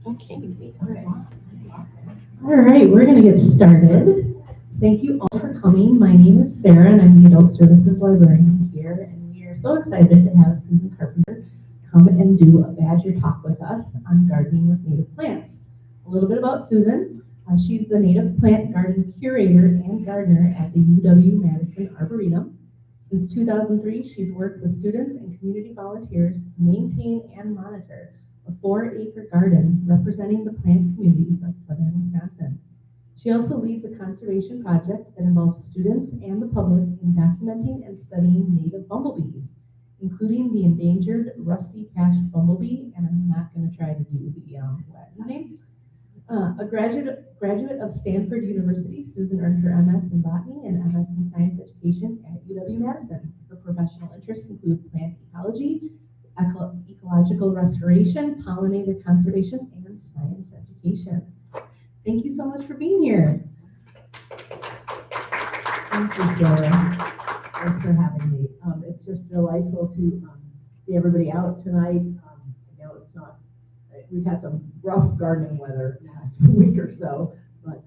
Okay. Okay. All right, we're going to get started. Thank you all for coming. My name is Sarah, and I'm the Adult Services Librarian here, and we are so excited to have Susan Carpenter come and do a Badger Talk with us on gardening with native plants. A little bit about Susan. She's the native plant garden curator and gardener at the UW-Madison Arboretum. Since 2003, she's worked with students and community volunteers to maintain and monitor a 4-acre garden representing the plant communities of southern Wisconsin. She also leads a conservation project that involves students and the public in documenting and studying native bumblebees, including the endangered rusty-patched bumblebee, and I'm not going to try to do the Latin name. A graduate of Stanford University, Susan earned her MS in botany and MS in science education at UW-Madison. Her professional interests include plant ecology, ecological restoration, pollinator conservation, and science education. Thank you so much for being here. Thank you, Sarah. Thanks for having me. It's just delightful to see everybody out tonight. I know it's not, we've had some rough gardening weather in the last week or so, but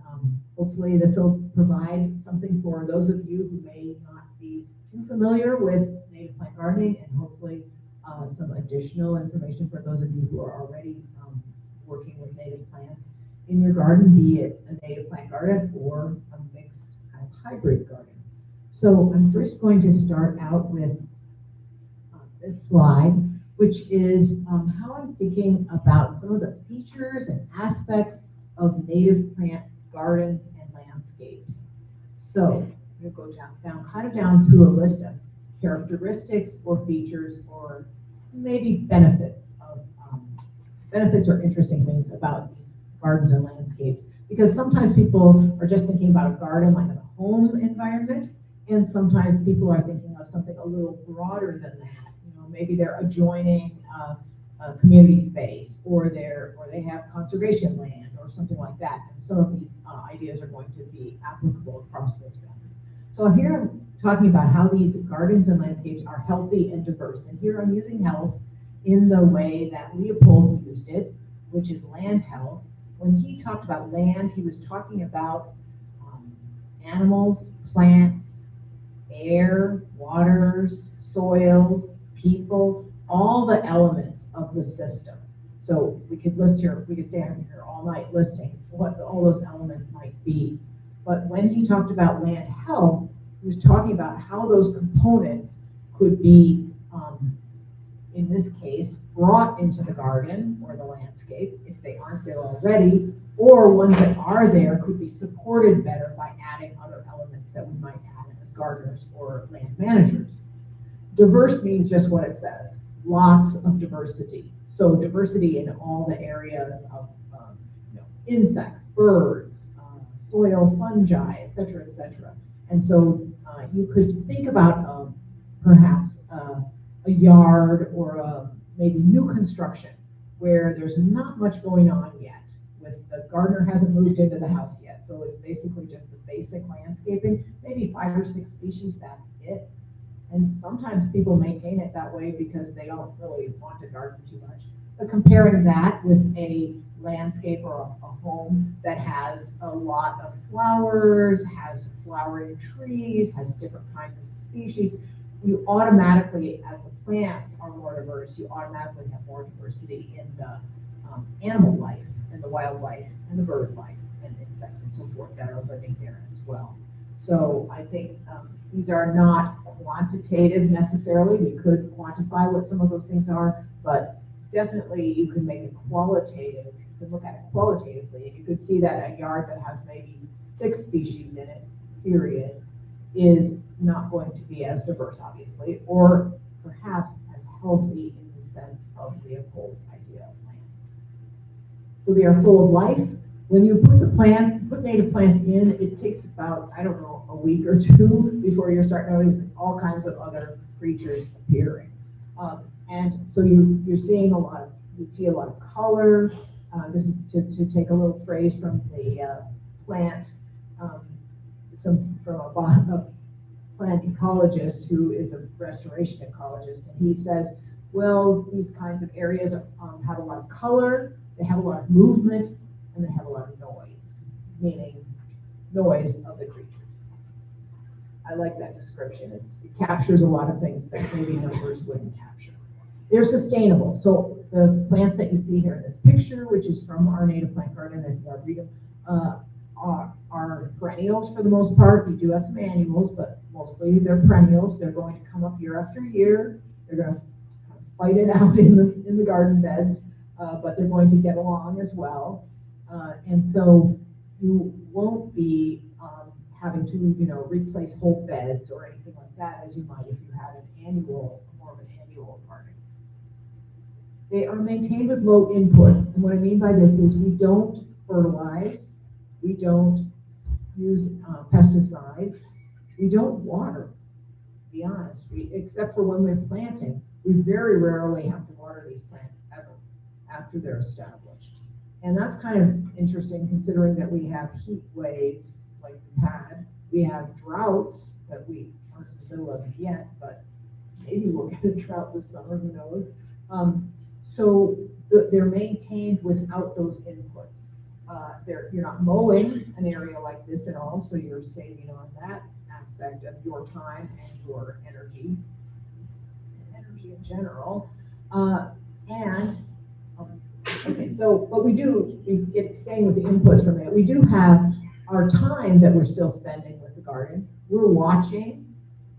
hopefully this will provide something for those of you who may not be too familiar with native plant gardening, and hopefully some additional information for those of you who are already working with native plants in your garden, be it a native plant garden or a mixed kind of hybrid garden. So I'm first going to start out with this slide, which is how I'm thinking about some of the features and aspects of native plant gardens and landscapes. So I'm going to go down through a list of characteristics or features or maybe benefits or interesting things about these gardens and landscapes, because sometimes people are just thinking about a garden like a home environment, and sometimes people are thinking of something a little broader than that. You know, maybe they're adjoining a community space, or they have conservation land or something like that. And some of these ideas are going to be applicable across those boundaries. So here I'm talking about how these gardens and landscapes are healthy and diverse. And here I'm using health in the way that Leopold used it, which is land health. When he talked about land, he was talking about animals, plants, air, waters, soils, people, all the elements of the system. So we could list here, we could stand here all night listing what all those elements might be. But when he talked about land health, he was talking about how those components could be, in this case, brought into the garden or the landscape if they aren't there already, or ones that are there could be supported better by adding other elements that we might add as gardeners or land managers. Diverse means just what it says, lots of diversity. So diversity in all the areas of insects, birds, soil, fungi, et cetera, et cetera. And so you could think about perhaps a yard or maybe new construction where there's not much going on yet. The gardener hasn't moved into the house yet, so it's basically just the basic landscaping, maybe 5 or 6 species, that's it. And sometimes people maintain it that way because they don't really want to garden too much. But comparing that with a landscape or a home that has a lot of flowers, has flowering trees, has different kinds of species, you automatically, as the plants are more diverse, you automatically have more diversity in the animal life and the wildlife and the bird life and insects and so forth that are living there as well. So I think these are not quantitative necessarily. We could quantify what some of those things are, but definitely you can make it qualitative. You can look at it qualitatively, and you could see that a yard that has maybe 6 species in it, period, is not going to be as diverse, obviously, or perhaps as healthy in the sense of Leopold's idea of land. So they are full of life. When you put native plants in, it takes about, I don't know, a week or 2 before you start noticing all kinds of other creatures appearing. And so you're seeing you see a lot of color. This is to take a little phrase from the plant, from a plant ecologist who is a restoration ecologist, and he says, well, these kinds of areas have a lot of color, They have a lot of movement and they have a lot of noise, meaning noise of the creatures. I like that description. It captures a lot of things that maybe numbers wouldn't capture. They're sustainable. So the plants that you see here in this picture, which is from our native plant garden at the Arboretum, are perennials for the most part. We do have some annuals, but mostly they're perennials. They're going to come up year after year. They're going to fight it out in the garden beds, but they're going to get along as well. And so you won't be having to, replace whole beds or anything like that as you might if you had more of an annual garden. They are maintained with low inputs. And what I mean by this is we don't fertilize, we don't use pesticides, we don't water, to be honest, except for when we're planting. We very rarely have to water these plants ever after they're established. And that's kind of interesting considering that we have heat waves like we've had. We have droughts that we aren't in the middle of yet, but maybe we'll get a drought this summer, who knows. So they're maintained without those inputs. You're not mowing an area like this at all, so you're saving on that aspect of your time and your energy in general. But staying with the inputs for a minute, we do have our time that we're still spending with the garden. We're watching,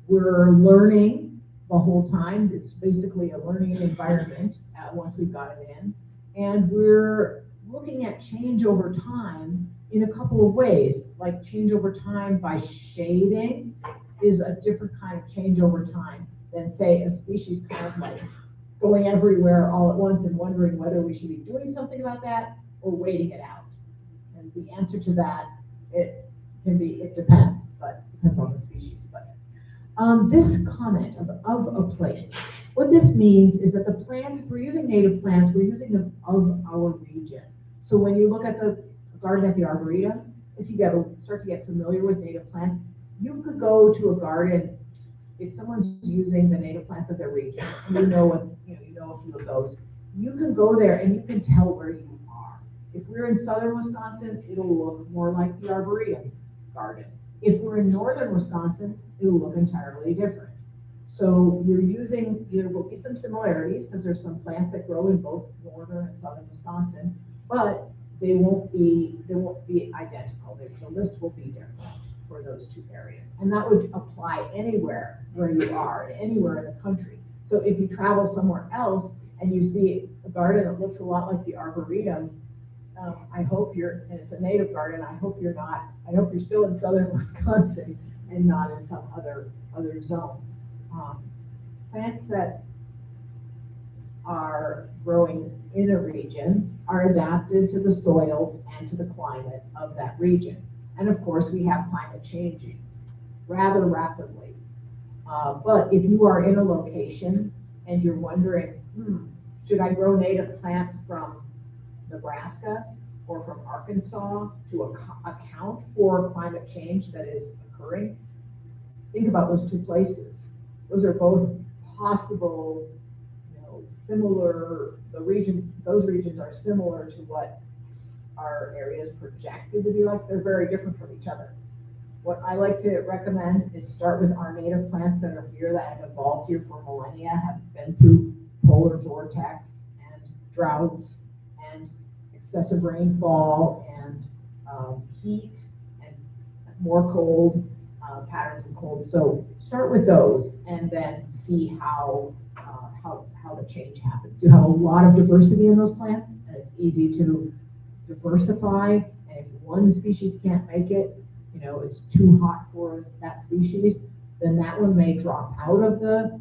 we're learning the whole time. It's basically a learning environment once we've got it in. And we're looking at change over time in a couple of ways, like change over time by shading is a different kind of change over time than, say, a species kind of like going everywhere all at once and wondering whether we should be doing something about that or waiting it out. And the answer to that, it depends, but depends on the species. But this comment of a place, what this means is that the plants, if we're using native plants, we're using them of our region. So when you look at the garden at the Arboretum, if you start to get familiar with native plants, you could go to a garden, if someone's using the native plants of their region, and you know a few of those, you can go there and you can tell where you are. If we're in southern Wisconsin, it'll look more like the Arboretum garden. If we're in northern Wisconsin, it'll look entirely different. So there will be some similarities because there's some plants that grow in both northern and southern Wisconsin, but they won't be identical. The list will be different for those two areas. And that would apply anywhere where you are, anywhere in the country. So if you travel somewhere else and you see a garden that looks a lot like the Arboretum, I hope and it's a native garden, I hope you're still in southern Wisconsin and not in some other zone. Plants that are growing in a region are adapted to the soils and to the climate of that region. And of course, we have climate changing rather rapidly. But if you are in a location and you're wondering, should I grow native plants from Nebraska or from Arkansas to account for climate change that is occurring? Think about those two places. Those are both possible, similar, those regions are similar to what our areas projected to be like. They're very different from each other. What I like to recommend is start with our native plants that are here, that have evolved here for millennia, have been through polar vortex and droughts and excessive rainfall and heat and more cold patterns of cold. So start with those and then see how the change happens. You have a lot of diversity in those plants, and it's easy to diversify. And if one species can't make it, it's too hot for that species, then that one may drop out of the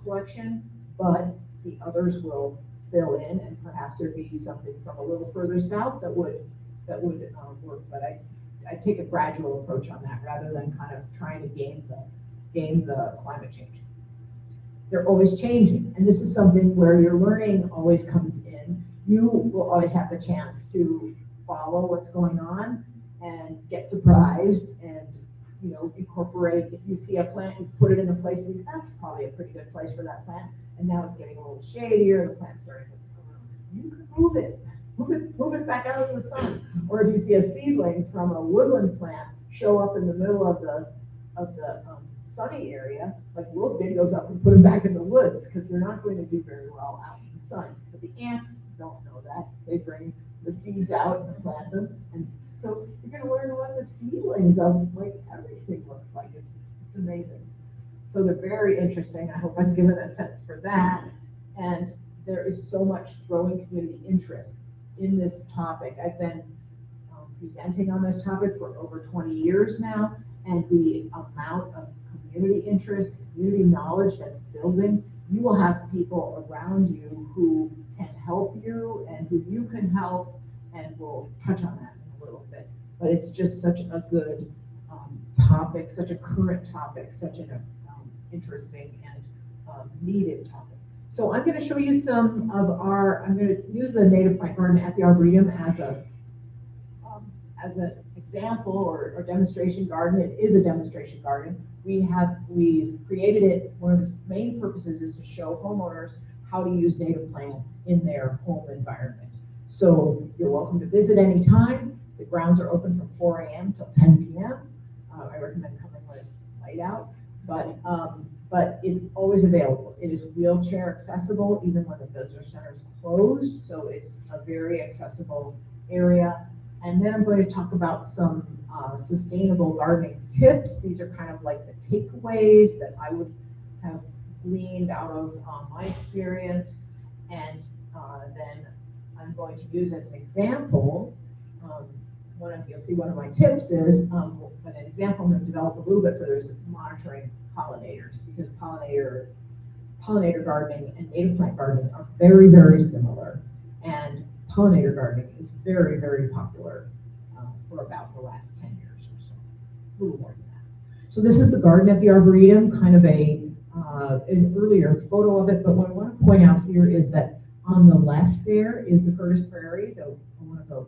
collection, but the others will fill in, and perhaps there'd be something from a little further south that would work. But I take a gradual approach on that rather than kind of trying to game the climate change. They're always changing, and this is something where your learning always comes in. You will always have the chance to follow what's going on and get surprised and incorporate. If you see a plant, you put it in a place, and you think, that's probably a pretty good place for that plant, and now it's getting a little shadier, the plant's starting to, you can move it. move it back out in the sun. Or if you see a seedling from a woodland plant show up in the middle of the sunny area, like we'll dig those up and put them back in the woods because they're not going to do very well out in the sun. But the ants don't know that. They bring the seeds out and plant them. And so you're going to learn what the seedlings of like everything looks like. It's amazing. So they're very interesting. I hope I've given a sense for that. And there is so much growing community interest in this topic. I've been presenting on this topic for over 20 years now, and the amount of community interest, community knowledge that's building, you will have people around you who can help you and who you can help, and we'll touch on that in a little bit. But it's just such a good topic, such a current topic, such an interesting and needed topic. So I'm going to show you some of I'm going to use the native plant garden at the Arboretum as an example or demonstration garden. It is a demonstration garden. We've created it. One of its main purposes is to show homeowners how to use native plants in their home environment. So you're welcome to visit anytime. The grounds are open from 4 a.m. till 10 p.m. I recommend coming when it's light out, but it's always available. It is wheelchair accessible even when the visitor center is closed. So it's a very accessible area. And then I'm going to talk about some sustainable gardening tips. These are kind of like the takeaways that I would have gleaned out of my experience. And then I'm going to use as an example, you'll see one of my tips is, an example I'm going to develop a little bit further is monitoring pollinators, because pollinator gardening and native plant gardening are very, very similar. And pollinator gardening is very, very popular for about the last 10 years or so, a little more than that. So this is the garden at the Arboretum, kind of an earlier photo of it, but what I want to point out here is that on the left there is the Curtis Prairie, one of the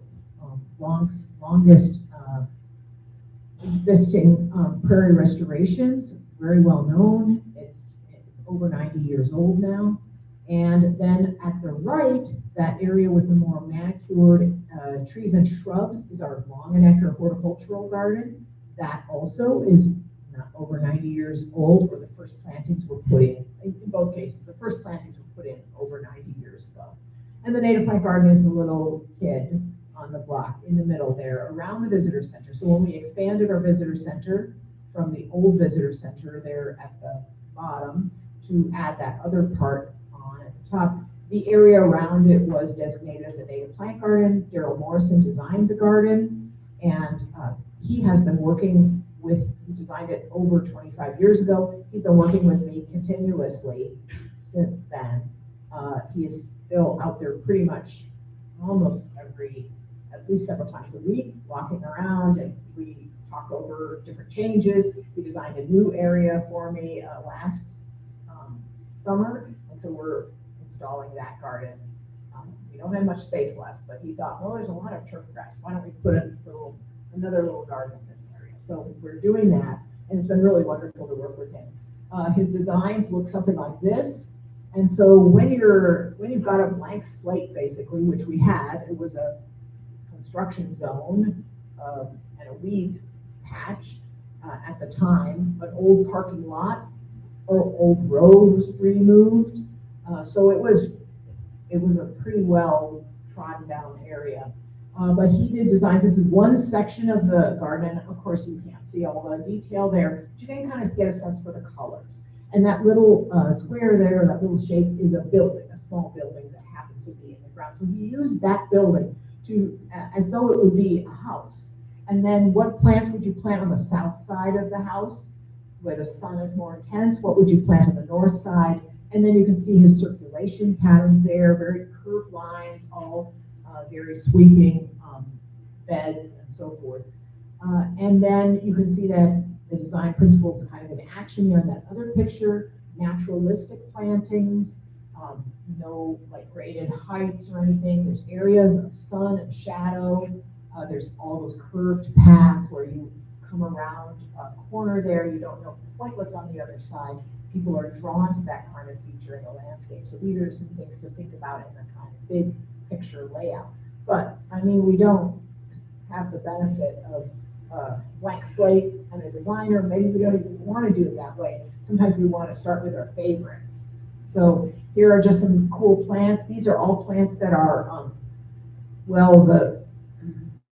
longest existing prairie restorations, very well known. It's over 90 years old now. And then at the right, that area with the more manicured trees and shrubs is our Longenecker horticultural garden. That also is not over 90 years old, where the first plantings were put in both cases, the first plantings were put in over 90 years ago. And the native plant garden is the little kid on the block in the middle there around the visitor center. So when we expanded our visitor center from the old visitor center there at the bottom to add that other part on at the top, the area around it was designated as a native plant garden. Daryl Morrison designed the garden, and he has been working he designed it over 25 years ago. He's been working with me continuously since then. He is still out there pretty much almost at least several times a week, walking around, and we talk over different changes. He designed a new area for me last summer, and so we're installing that garden. We don't have much space left, but he thought, well, there's a lot of turf grass. Why don't we put another little garden in this area? So we're doing that, and it's been really wonderful to work with him. His designs look something like this. And so when you've got a blank slate, basically, which we had, it was a construction zone and a weed patch at the time, an old parking lot or old road was removed. So it was a pretty well trodden down area. But he did designs. This is one section of the garden. Of course, you can't see all the detail there, but you can kind of get a sense for the colors. And that little square there, that little shape, is a building, a small building that happens to be in the ground. So he used that building as though it would be a house. And then what plants would you plant on the south side of the house, where the sun is more intense? What would you plant on the north side? And then you can see his circulation patterns there, very curved lines, all very sweeping beds and so forth. And then you can see that the design principles are kind of in action there in that other picture. Naturalistic plantings, no like graded heights or anything. There's areas of sun and shadow. There's all those curved paths where you come around a corner there. You don't know quite what's on the other side. People are drawn to that kind of feature in the landscape. So these are some things to think about in the kind of big picture layout. But, I mean, we don't have the benefit of a blank slate and a designer. Maybe we don't even want to do it that way. Sometimes we want to start with our favorites. So here are just some cool plants. These are all plants that are,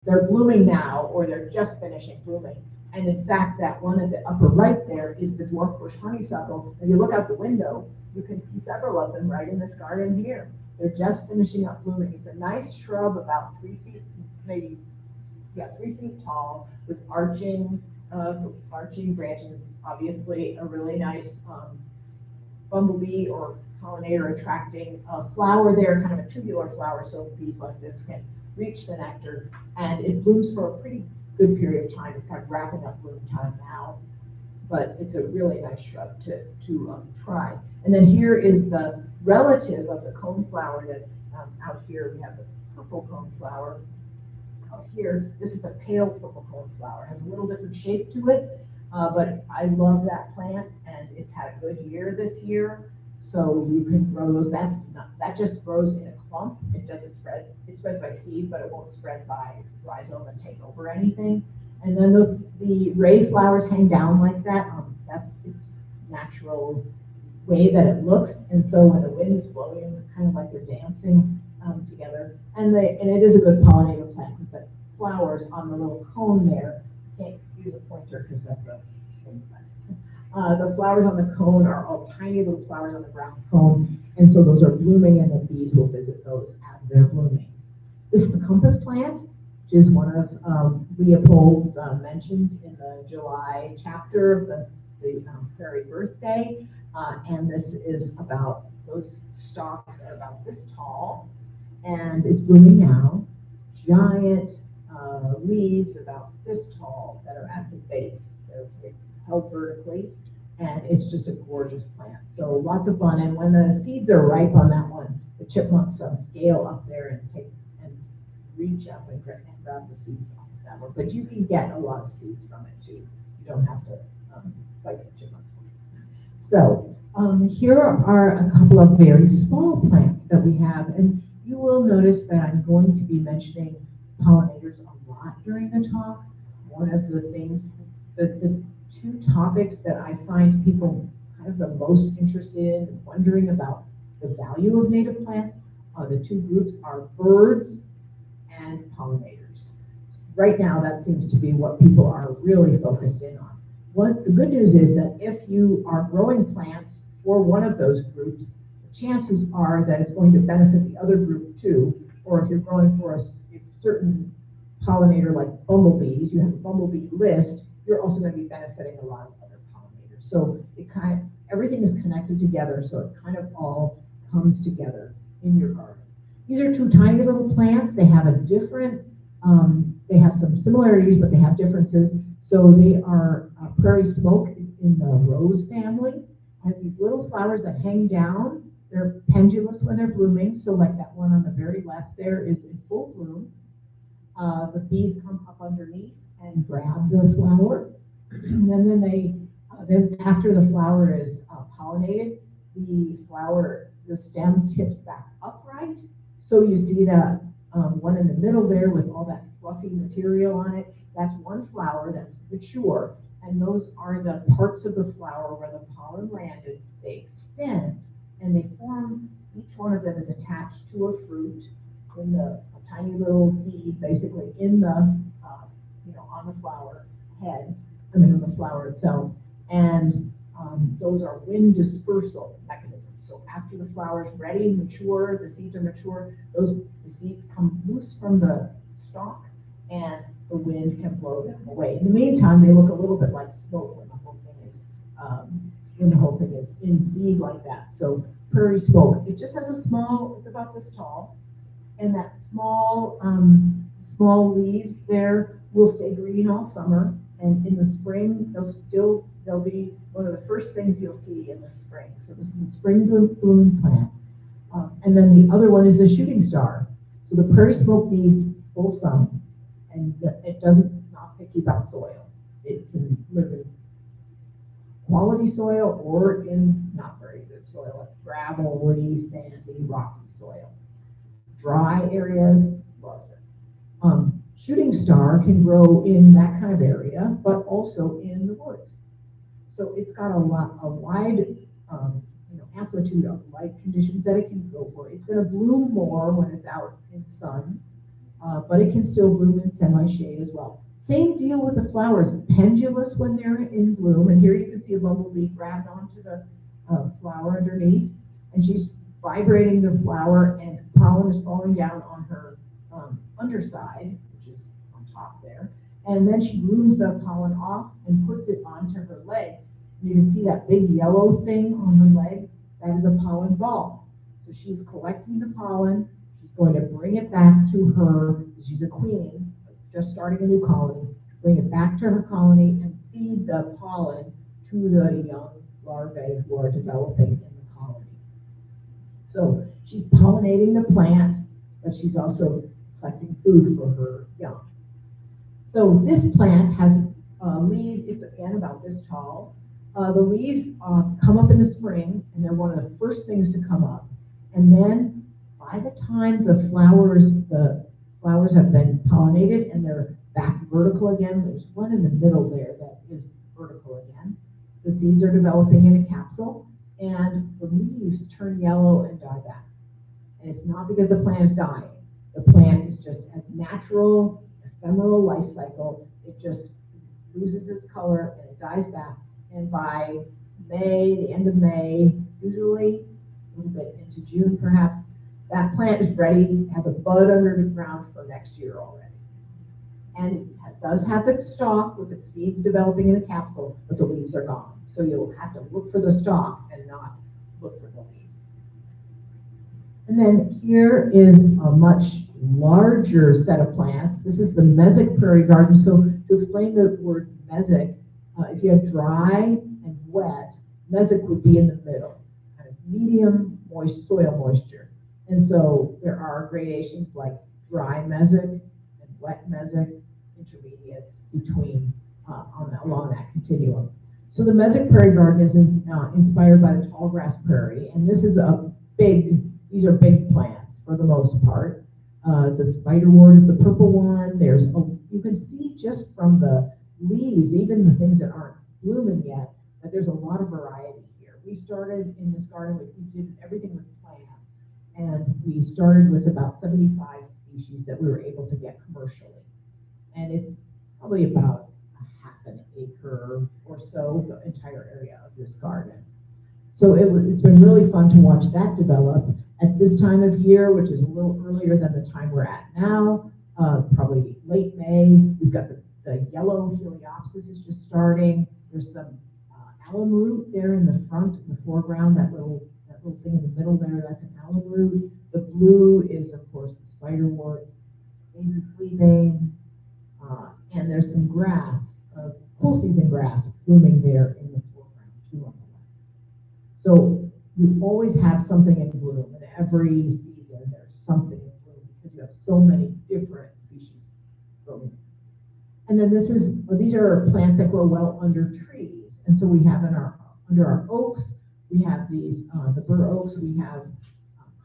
they're blooming now, or they're just finishing blooming. And in fact, that one at the upper right there is the dwarf bush honeysuckle. And you look out the window, you can see several of them right in this garden here. They're just finishing up blooming. It's a nice shrub, about 3 feet, maybe, 3 feet tall, with arching branches. Obviously, a really nice bumblebee or pollinator attracting flower there, kind of a tubular flower, so bees like this can reach the nectar. And it blooms for a pretty good period of time. It's kind of wrapping up bloom time now, but it's a really nice shrub to try. And then here is the relative of the coneflower that's out here. We have the purple coneflower out here. This is the pale purple coneflower. It has a little different shape to it, but I love that plant, and it's had a good year this year. So you can grow those. That just grows in a clump. It doesn't spread. It spreads by seed, but it won't spread by rhizome and take over anything. And then the ray flowers hang down like that. That's its natural way that it looks. And so when the wind is blowing, kind of like they're dancing together. And it is a good pollinator plant because the flowers on the little cone there. Can't use a pointer because that's a spring plant. The flowers on the cone are all tiny little flowers on the ground cone, and so those are blooming, and the bees will visit those as they're blooming. This is the compass plant, which is one of Leopold's mentions in the July chapter of the Prairie Birthday, and this is about, those stalks are about this tall, and it's blooming now. Giant leaves about this tall that are at the base. They're held vertically, and it's just a gorgeous plant. So lots of fun. And when the seeds are ripe on that one, the chipmunks scale up there and reach up and grab the seeds off that one. But you can get a lot of seeds from it too. You don't have to fight the chipmunks. So here are a couple of very small plants that we have, and you will notice that I'm going to be mentioning pollinators a lot during the talk. One of the things, the two topics that I find people kind of the most interested in, wondering about the value of native plants, the two groups are birds and pollinators. Right now, that seems to be what people are really focused in on. The good news is that if you are growing plants for one of those groups, the chances are that it's going to benefit the other group too. Or if you're growing for a certain pollinator like bumblebees, you have a bumblebee list, you're also going to be benefiting a lot of other pollinators. So everything is connected together, so it kind of all comes together in your garden. These are two tiny little plants. They have they have some similarities, but they have differences. So they are, prairie smoke is in the rose family. It has these little flowers that hang down. They're pendulous when they're blooming. So like that one on the very left there is in full bloom. The bees come up underneath and grab the flower, and then after the flower is pollinated, the stem tips back upright. So you see that one in the middle there with all that fluffy material on it. That's one flower that's mature, and those are the parts of the flower where the pollen landed. They extend, and they form. Each one of them is attached to a fruit in a tiny little seed, basically in the on the flower head, on the flower itself, and those are wind dispersal mechanisms. So after the flower is ready, mature, the seeds are mature, the seeds come loose from the stalk, and the wind can blow them away. In the meantime, they look a little bit like smoke when the whole thing is in seed like that. So prairie smoke, it just has it's about this tall, and that small leaves there will stay green all summer, and in the spring they'll be one of the first things you'll see in the spring. So this is a spring blooming plant, and then the other one is the shooting star. So the prairie smoke needs full sun, and it's not picky about soil. It can live in quality soil or in not very good soil, like gravelly, sandy, rocky soil. Dry areas love shooting star can grow in that kind of area, but also in the woods. So it's got a wide amplitude of light conditions that it can go for. It's going to bloom more when it's out in sun, but it can still bloom in semi-shade as well. Same deal with the flowers, pendulous when they're in bloom, and here you can see a bumblebee grabbed onto the flower underneath, and she's vibrating the flower, and pollen is falling down on her underside, which is on top there, and then she grooms the pollen off and puts it onto her legs. You can see that big yellow thing on her leg, that is a pollen ball. So she's collecting the pollen, she's going to bring it back to her, she's a queen, just starting a new colony, bring it back to her colony and feed the pollen to the young larvae who are developing in the colony. So she's pollinating the plant, but she's also collecting food for her young. So this plant has leaves, it's again about this tall. The leaves come up in the spring, and they're one of the first things to come up. And then by the time the flowers have been pollinated and they're back vertical again, there's one in the middle there that is vertical again. The seeds are developing in a capsule, and the leaves turn yellow and die back. And it's not because the plant is dying. The plant is just as natural, ephemeral life cycle. It just loses its color and it dies back. And by May, the end of May, usually a little bit into June perhaps, that plant is ready, has a bud under the ground for next year already. And it does have its stalk with its seeds developing in the capsule, but the leaves are gone. So you'll have to look for the stalk and not look for the leaves. And then here is a much larger set of plants. This is the mesic prairie garden. So to explain the word mesic, if you have dry and wet, mesic would be in the middle, kind of medium soil moisture. And so there are gradations like dry mesic and wet mesic, intermediates between along that continuum. So the mesic prairie garden is inspired by the tall grass prairie, and these are big plants for the most part. The spiderwort is the purple one. You can see just from the leaves, even the things that aren't blooming yet, that there's a lot of variety here. We started in this garden, we did everything with plants, and we started with about 75 species that we were able to get commercially. And it's probably about a half an acre or so, the entire area of this garden. So it's been really fun to watch that develop. At this time of year, which is a little earlier than the time we're at now, probably late May, we've got the yellow heliopsis is just starting. There's some alum root there in the front, in the foreground, that little thing in the middle there, that's an alum root. The blue is, of course, the spiderwort, daisy fleabane, and there's some grass, cool season grass, blooming there in the foreground too on the left. So you always have something in bloom, and every season there's something in bloom because you have so many different species growing. And then these are plants that grow well under trees. And so we have under our oaks, we have these, the bur oaks, we have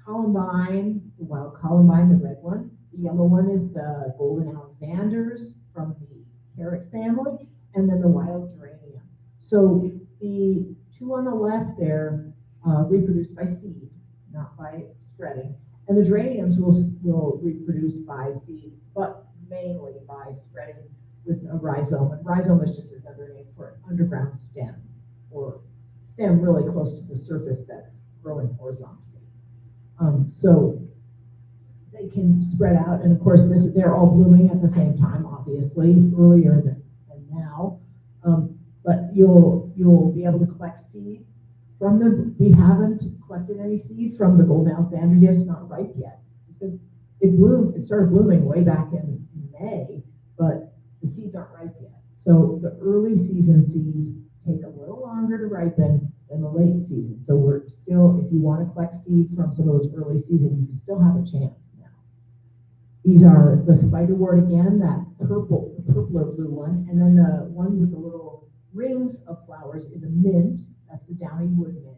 columbine, the wild columbine, the red one. The yellow one is the golden Alexanders from the carrot family, and then the wild geranium. So the two on the left there reproduce by seed, not by spreading. And the geraniums will reproduce by seed, but mainly by spreading with a rhizome. And rhizome is just another name for an underground stem, or stem really close to the surface that's growing horizontally. So they can spread out, and of course they're all blooming at the same time, obviously, earlier than now. But you'll be able to collect seed from we haven't collected any seed from the golden Alexanders yet. It's not ripe yet. It started blooming way back in May, but the seeds aren't ripe yet. So the early season seeds take a little longer to ripen than the late season. So we're still, if you want to collect seed from some of those early season, you can still have a chance now. These are the spiderwort again, that purpler blue one, and then the one with the little rings of flowers is a mint. That's the downy wood mint.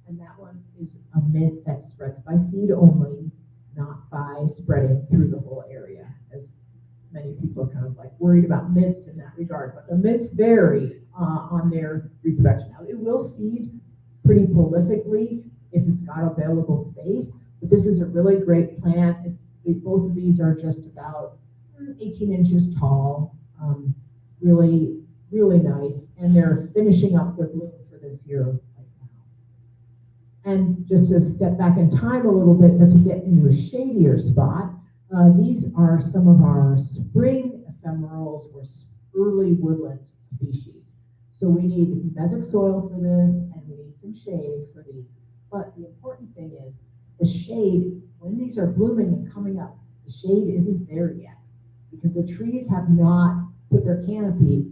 And that one is a mint that spreads by seed only, not by spreading through the whole area, as many people worried about mitts in that regard, but the mitts vary on their reproduction. Now, it will seed pretty prolifically if it's got available space, but this is a really great plant. Both of these are just about 18 inches tall, really, really nice, and they're finishing up their bloom for this year right now. And just to step back in time a little bit, but to get into a shadier spot, these are some of our spring ephemerals or early woodland species. So we need mesic soil for this, and we need some shade for these. But the important thing is the shade, when these are blooming and coming up, the shade isn't there yet because the trees have not put their canopy,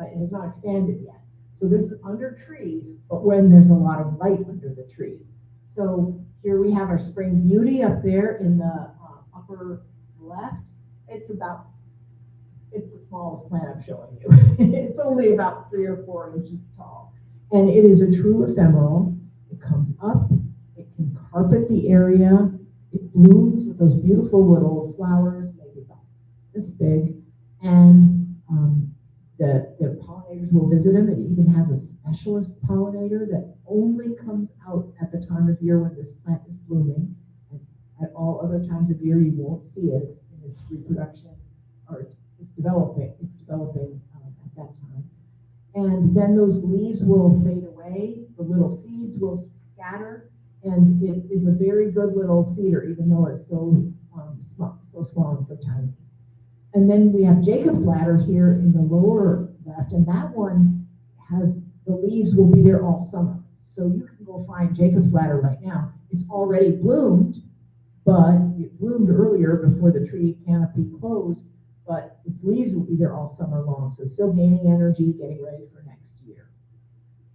it has not expanded yet. So this is under trees, but when there's a lot of light under the trees. So here we have our spring beauty up there in the upper left. It's the smallest plant I'm showing you. It's only about 3 or 4 inches tall. And it is a true ephemeral. It comes up, it can carpet the area, it blooms with those beautiful little flowers, maybe about this big, and the pollinators will visit them. It even has a specialist pollinator that only comes out at the time of year when this plant is blooming. And at all other times of year, you won't see it. It's in its reproduction, or it's developing at that time. And then those leaves will fade away, the little seeds will scatter, and it is a very good little cedar, even though it's so small and so tiny. And then we have Jacob's ladder here in the lower left, and that one has, the leaves will be there all summer. So you can go find Jacob's ladder right now. It's already bloomed, but it bloomed earlier before the tree canopy closed, but its leaves will be there all summer long. So still gaining energy, getting ready for next year.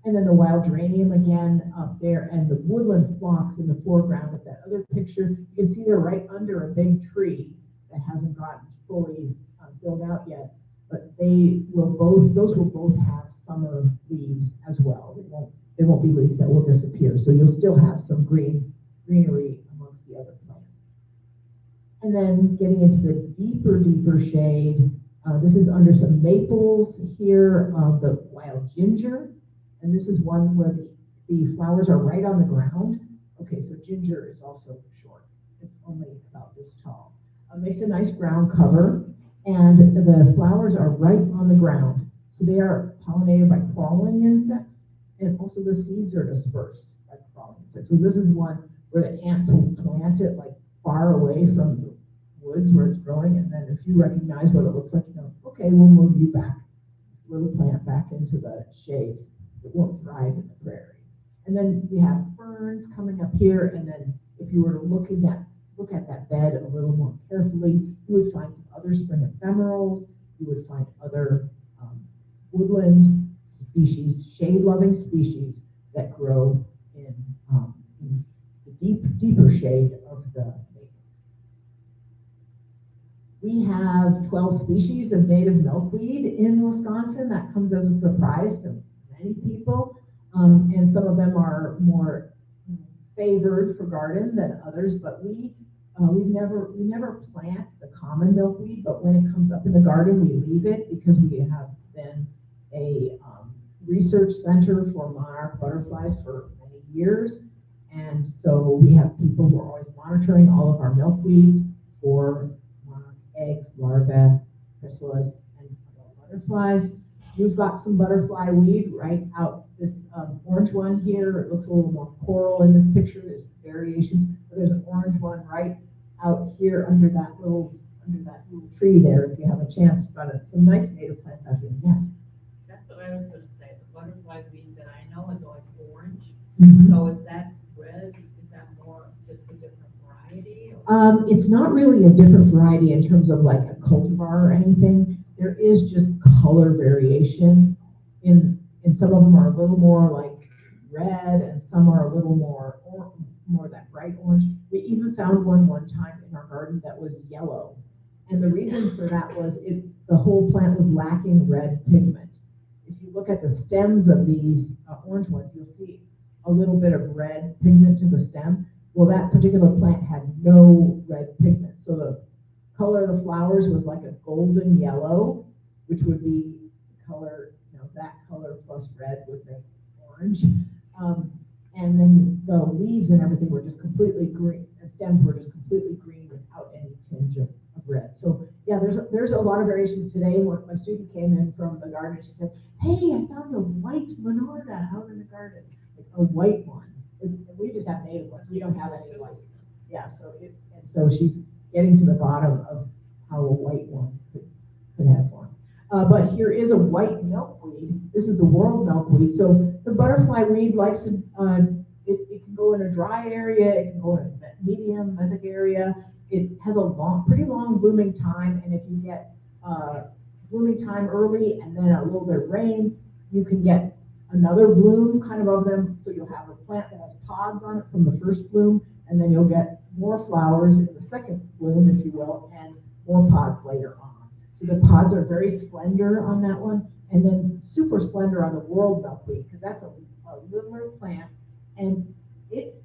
And then the wild geranium again up there, and the woodland phlox in the foreground with that other picture. You can see they're right under a big tree that hasn't gotten fully filled out yet, but those will both have summer leaves as well. They won't be leaves that will disappear. So you'll still have some greenery amongst the other plants. And then getting into the deeper shade, this is under some maples here, the wild ginger. And this is one where the flowers are right on the ground. Okay, so ginger is also short. It's only about this tall. It makes a nice ground cover, and the flowers are right on the ground. So they are pollinated by crawling insects, and also the seeds are dispersed by crawling insects. So this is one where the ants will plant it like far away from the woods where it's growing, and then if you recognize what it looks like, you know, okay, we'll move you back, this little plant back into the shade. It won't thrive in the prairie. And then we have ferns coming up here, and then if you were to look at that bed a little more carefully, you would find some other spring ephemerals, you would find other woodland species, shade-loving species that grow in the deeper shade of the maples. We have 12 species of native milkweed in Wisconsin. That comes as a surprise to many people, and some of them are more favored for garden than others, but we never plant the common milkweed, but when it comes up in the garden, we leave it because we have been a research center for monarch butterflies for many years. And so we have people who are always monitoring all of our milkweeds for monarch eggs, larvae, chrysalis, and adult butterflies. We've got some butterfly weed right out this orange one here. It looks a little more coral in this picture. There's variations, but there's an orange one right out here under that little tree there. If you have a chance, but some nice native plants out here. Yes. That's what I was going to say. The butterfly weed that I know is always orange. Mm-hmm. So is that red? Is that more just a different variety? It's not really a different variety in terms of like a cultivar or anything. There is just color variation. In some of them are a little more like red, and some are a little more that bright orange. We even found one time in our garden that was yellow, and the reason for that was the whole plant was lacking red pigment. If you look at the stems of these orange ones, you'll see a little bit of red pigment to the stem. Well, that particular plant had no red pigment, so color of the flowers was like a golden yellow, which would be color, that color plus red would make orange. And then the leaves and everything were just completely green, and stems were just completely green without any tinge of red. So yeah, there's a lot of variation today. When my student came in from the garden, she said, "Hey, I found a white Minorca out in the garden, like a white one." And we just have native ones. We don't have any white. Yeah, so she's getting to the bottom of how a white one could have one. But here is a white milkweed. This is the world milkweed. So the butterfly weed likes to, it can go in a dry area, it can go in a medium, mesic area. It has a pretty long blooming time, and if you get blooming time early and then a little bit of rain, you can get another bloom kind of them. So you'll have a plant that has pods on it from the first bloom, and then you'll get more flowers in the second bloom, if you will, and more pods later on. So the pods are very slender on that one, and then super slender on the world milkweed, because that's a littler plant, and it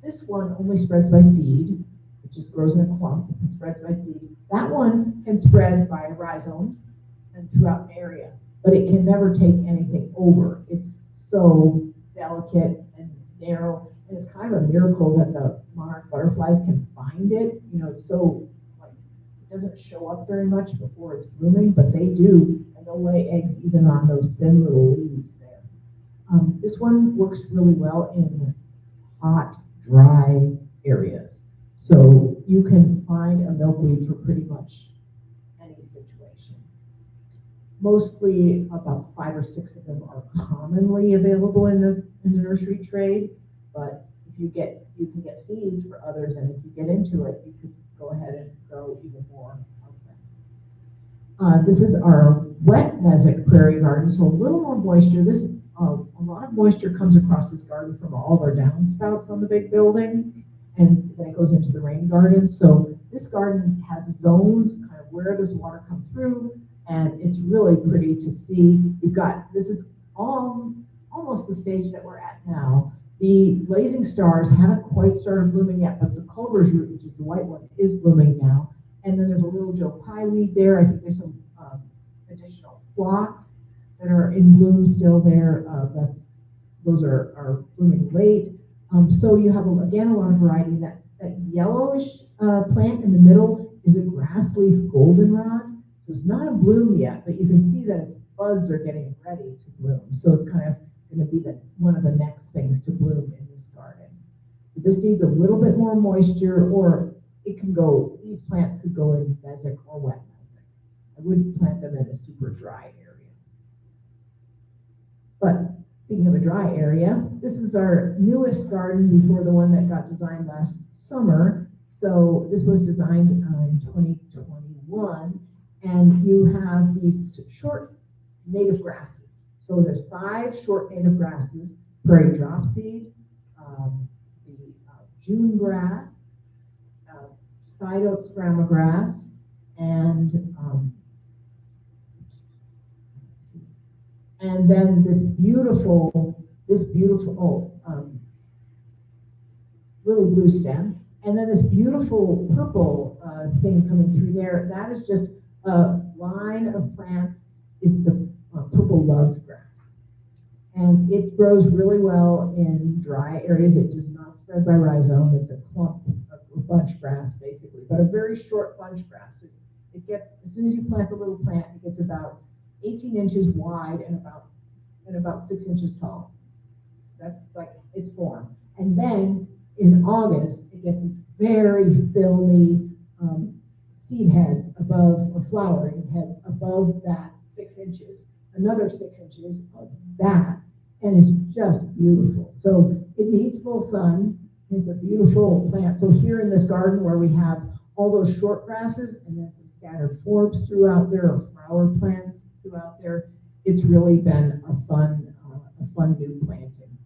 this one only spreads by seed. It just grows in a clump and spreads by seed. That one can spread by rhizomes and throughout an area, but it can never take anything over. It's so delicate and narrow, and it's kind of a miracle that the monarch butterflies can find it. It's so, it doesn't show up very much before it's blooming, but they do, and they'll lay eggs even on those thin little leaves there. This one works really well in hot, dry areas. So you can find a milkweed for pretty much any situation. Mostly about 5 or 6 of them are commonly available in the nursery trade, but you can get seeds for others, and if you get into it, you could go ahead and grow even more of them. This is our wet mesic prairie garden, so a little more moisture. A lot of moisture comes across this garden from all of our downspouts on the big building, and then it goes into the rain garden. So this garden has zones, kind of where does water come through, and it's really pretty to see. This is almost the stage that we're at now. The blazing stars haven't quite started blooming yet, but the Culver's root, which is the white one, is blooming now. And then there's a little Joe Pye weed there. I think there's some additional phlox that are in bloom still there. Those are blooming late. So you have, again, a lot of variety. That yellowish plant in the middle is a grass leaf goldenrod. So it's not a bloom yet, but you can see that its buds are getting ready to bloom. So it's kind of going to be one of the next things to bloom in this garden. But this needs a little bit more moisture, or these plants could go in mesic or wet mesic. I wouldn't plant them in a super dry area. But speaking of a dry area, this is our newest garden before the one that got designed last summer. So this was designed in 2021, and you have these short native grasses. So there's 5 short native grasses: prairie dropseed, the June grass, side oak scramble grass, and then this beautiful little blue stem, and then this beautiful purple thing coming through there. That is just a line of plants. Is the purple love grass, and it grows really well in dry areas. It does not spread by rhizome. It's a clump, a bunch grass basically, but a very short bunch grass. It gets, as soon as you plant the little plant, it gets about 18 inches wide and about 6 inches tall. That's like its form. And then in August, it gets this very filmy seed heads above, or flowering heads above that 6 inches. Another 6 inches of that, and it's just beautiful. So it needs full sun. It's a beautiful plant. So here in this garden where we have all those short grasses and then some scattered forbs throughout there, or flower plants throughout there, it's really been a fun new planting.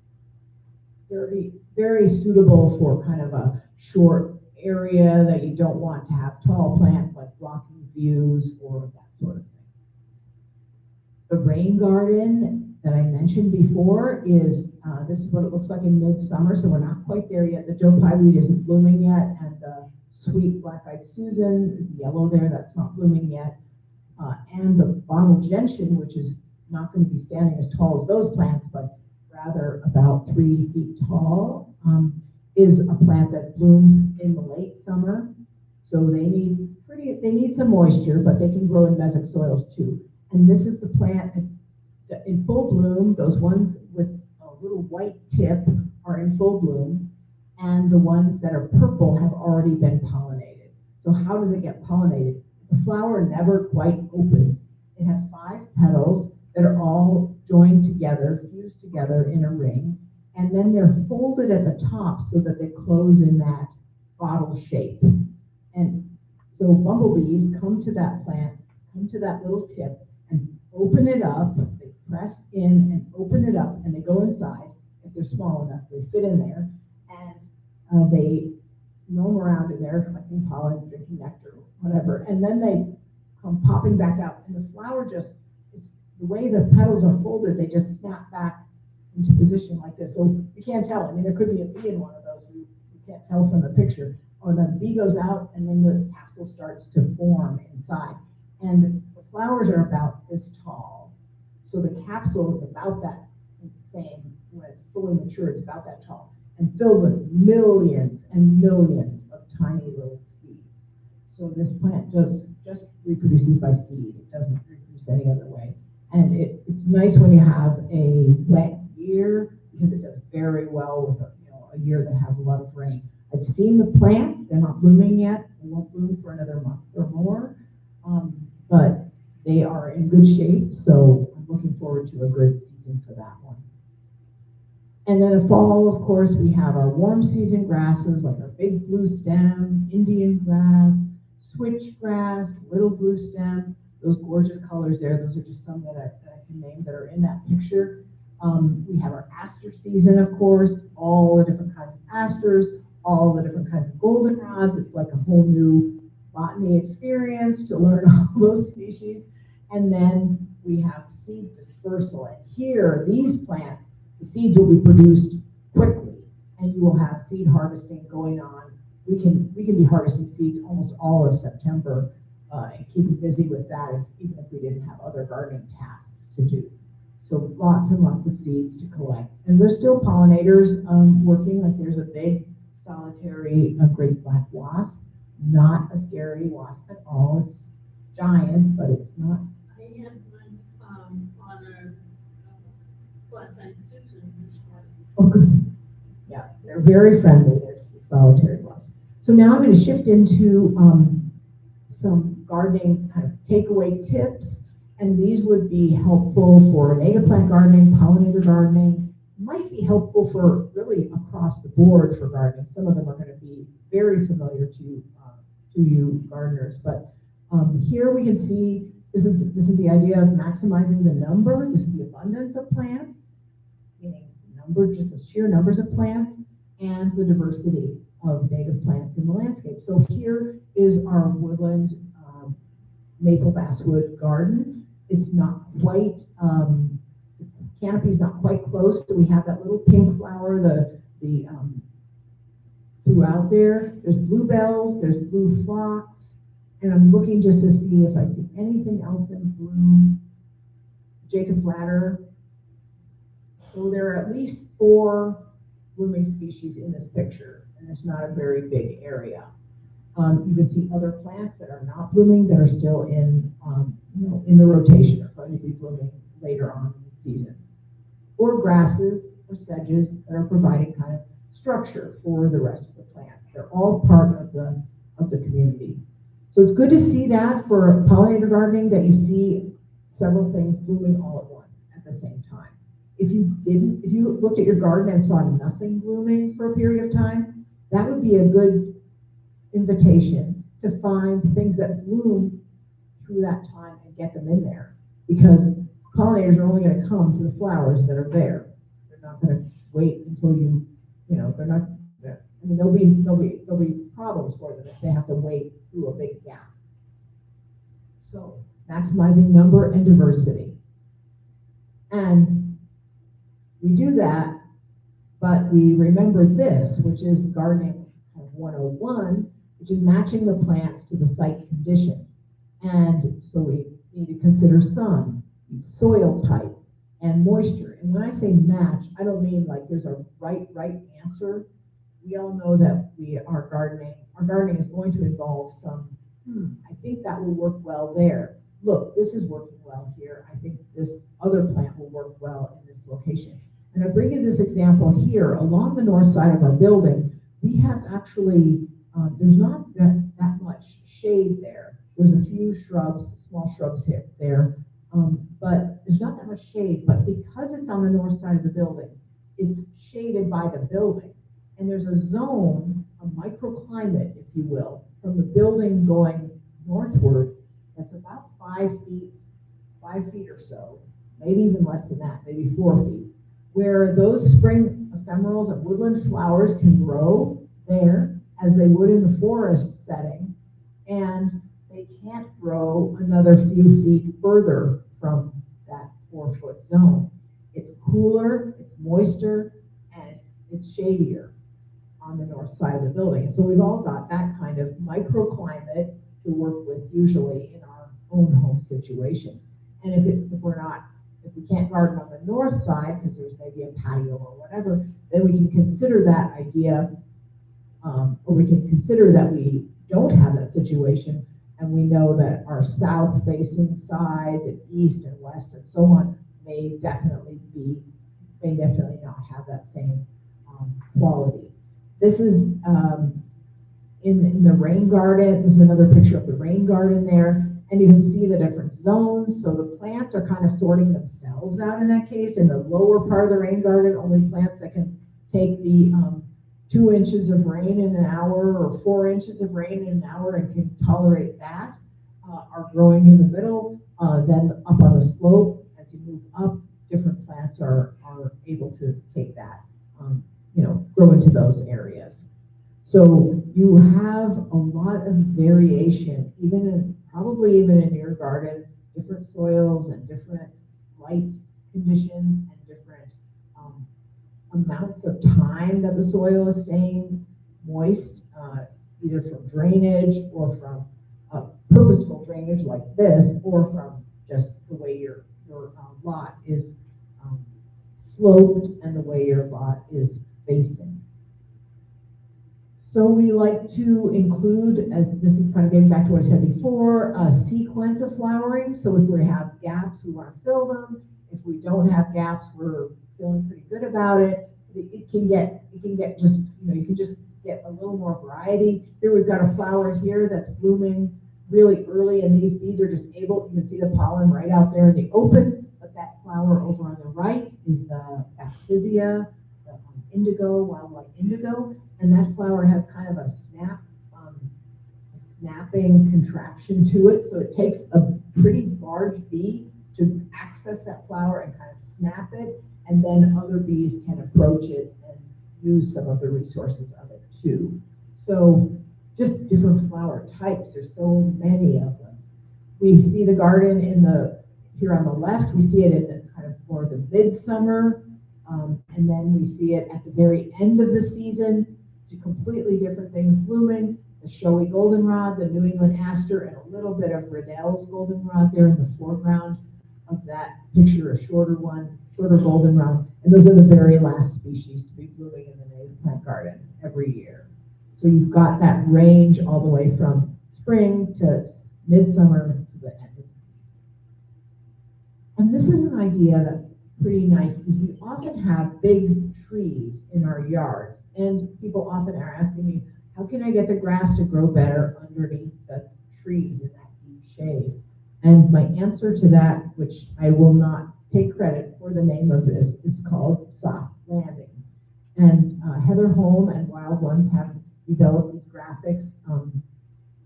Very, very suitable for kind of a short area that you don't want to have tall plants like blocking views or that sort of thing. The rain garden that I mentioned before is, this is what it looks like in midsummer, so we're not quite there yet. The Joe Pye weed isn't blooming yet, and the Sweet black-eyed Susan is yellow there, that's not blooming yet. And the bottle gentian, which is not going to be standing as tall as those plants, but rather about 3 feet tall, is a plant that blooms in the late summer. So they need some moisture, but they can grow in mesic soils too. And this is the plant in full bloom. Those ones with a little white tip are in full bloom, and the ones that are purple have already been pollinated. So how does it get pollinated? The flower never quite opens. It has 5 petals that are all joined together, fused together in a ring, and then they're folded at the top so that they close in that bottle shape. And so bumblebees come to that plant, come to that little tip, and open it up. They press in and open it up, and they go inside. If they're small enough, they fit in there, and they roam around in there, collecting pollen, drinking nectar, whatever. And then they come popping back out, and the flower just is, the way the petals are folded, they just snap back into position like this. So you can't tell. I mean, there could be a bee in one of those. You can't tell from the picture. Or then the bee goes out, and then the capsule starts to form inside. And the flowers are about this tall. So the capsule is about that same, when it's fully mature, it's about that tall, and filled with millions and millions of tiny little seeds. So this plant just reproduces by seed. It doesn't reproduce any other way. And it's nice when you have a wet year, because it does very well with a year that has a lot of rain. I've seen the plants. They're not blooming yet. They won't bloom for another month or more. But they are in good shape, so I'm looking forward to a good season for that one. And then in fall, of course, we have our warm season grasses, like our big blue stem, Indian grass, switchgrass, little blue stem, those gorgeous colors there. Those are just some that I can name that are in that picture. We have our aster season, of course, all the different kinds of asters, all the different kinds of goldenrods. It's like a whole new botany experience to learn all those species. And then we have seed dispersal. And here, these plants, the seeds will be produced quickly, and you will have seed harvesting going on. We can be harvesting seeds almost all of September and keeping busy with that, even if we didn't have other gardening tasks to do. So lots and lots of seeds to collect. And there's still pollinators working. Like there's a big solitary great black wasp, not a scary wasp at all. It's giant, but it's not. I had one on a black-eyed Susan this morning. Oh, good. Yeah, they're very friendly. They're just a solitary wasp. So now I'm going to shift into some gardening kind of takeaway tips. And these would be helpful for native plant gardening, pollinator gardening, might be helpful for really across the board for gardening. Some of them are going to be very familiar to you gardeners. But here we can see this is the idea of maximizing the number. This is the abundance of plants, meaning number, just the sheer numbers of plants, and the diversity of native plants in the landscape. So here is our woodland maple basswood garden. It's not quite, the canopy's not quite close, so we have that little pink flower, throughout there. There's bluebells, there's blue phlox, and I'm looking just to see if I see anything else in bloom. Jacob's ladder. So there are at least 4 blooming species in this picture, and it's not a very big area. You can see other plants that are not blooming that are still in the rotation, are going to be blooming later on in the season. Or grasses or sedges that are providing kind of structure for the rest of the plants. They're all part of the community. So it's good to see that for pollinator gardening, that you see several things blooming all at once at the same time. If you looked at your garden and saw nothing blooming for a period of time, that would be a good invitation to find things that bloom through that time and get them in there, because pollinators are only going to come to the flowers that are there. They're not going to wait until they're not. I mean, there'll be problems for them if they have to wait through a big gap. So maximizing number and diversity, and we do that, but we remember this, which is gardening 101. which is matching the plants to the site conditions. And so we need to consider sun, soil type, and moisture. And when I say match, I don't mean like there's a right answer. We all know that our gardening is going to involve some, I think that will work well there. Look, this is working well here. I think this other plant will work well in this location. And I bring you this example here. Along the north side of our building, we have actually, there's not that much shade there. There's a few shrubs, small shrubs here, there, but there's not that much shade. But because it's on the north side of the building, it's shaded by the building. And there's a zone, a microclimate, if you will, from the building going northward that's about 5 feet or so, maybe even less than that, maybe 4 feet, where those spring ephemerals and woodland flowers can grow there as they would in the forest setting, and they can't grow another few feet further from that 4-foot zone. It's cooler, it's moister, and it's shadier on the north side of the building. And so we've all got that kind of microclimate to work with usually in our own home situations. And if we can't garden on the north side because there's maybe a patio or whatever, then we can consider that idea, or we can consider that we don't have that situation, and we know that our south-facing sides and east and west and so on may definitely not have that same quality. This is in the rain garden. This is another picture of the rain garden there. And you can see the different zones. So the plants are kind of sorting themselves out in that case. In the lower part of the rain garden, only plants that can take the 2 inches of rain in an hour or 4 inches of rain in an hour and can tolerate that are growing in the middle. Then up on the slope, as you move up, different plants are able to take that, grow into those areas. So you have a lot of variation, probably even in your garden, different soils and different light conditions and different amounts of time that the soil is staying moist, either from drainage or from purposeful drainage like this, or from just the way your lot is sloped and the way your lot is facing. So we like to include, as this is kind of getting back to what I said before, a sequence of flowering. So if we have gaps, we want to fill them. If we don't have gaps, we're feeling pretty good about it. It can get just, you can just get a little more variety. Here we've got a flower here that's blooming really early, and these bees are just able, you can see the pollen right out there in the open, but that flower over on the right is the Bacteria, the indigo, wildlight indigo, and that flower has kind of a snapping contraption to it, so it takes a pretty large bee to access that flower and kind of snap it, and then other bees can approach it and use some of the resources of it too. So just different flower types, there's so many of them. We see the garden here on the left, we see it in the kind of more the midsummer, and then we see it at the very end of the season, to completely different things blooming, the showy goldenrod, the New England aster, and a little bit of Riddell's goldenrod there in the foreground of that picture, a shorter goldenrod, and those are the very last species to be blooming in the native plant garden every year. So you've got that range all the way from spring to midsummer to the end of the season. And this is an idea that's pretty nice because we often have big trees in our yards, and people often are asking me, how can I get the grass to grow better underneath the trees in that deep shade? And my answer to that, which I will not take credit for the name of this, is called soft landings. And Heather Holm and Wild Ones have developed these graphics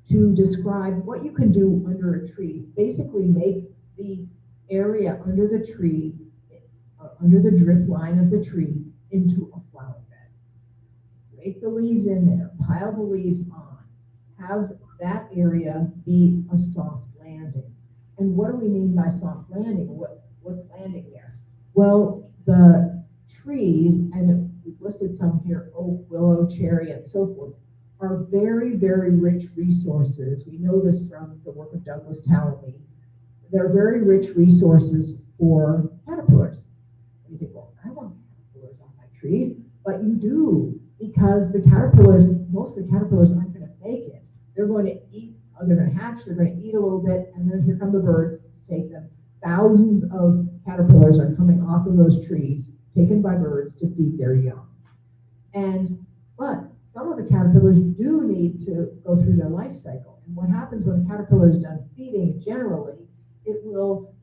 to describe what you can do under a tree. Basically make the area under the tree, under the drip line of the tree, into a flower bed. Rake the leaves in there, pile the leaves on, have that area be a soft landing. And what do we mean by soft landing? What's landing there? Well, the trees, and we've listed some here, oak, willow, cherry, and so forth, are very, very rich resources. We know this from the work of Douglas Townley. They're very rich resources for caterpillars. And you think, well, I want caterpillars on my trees, but you do, because the caterpillars, most of the caterpillars aren't going to make it. They're going to eat, they're going to hatch, they're going to eat a little bit, and then here come the birds to take them. Thousands of caterpillars are coming off of those trees, taken by birds to feed their young. But some of the caterpillars do need to go through their life cycle. And what happens when a caterpillar is done feeding, generally, it will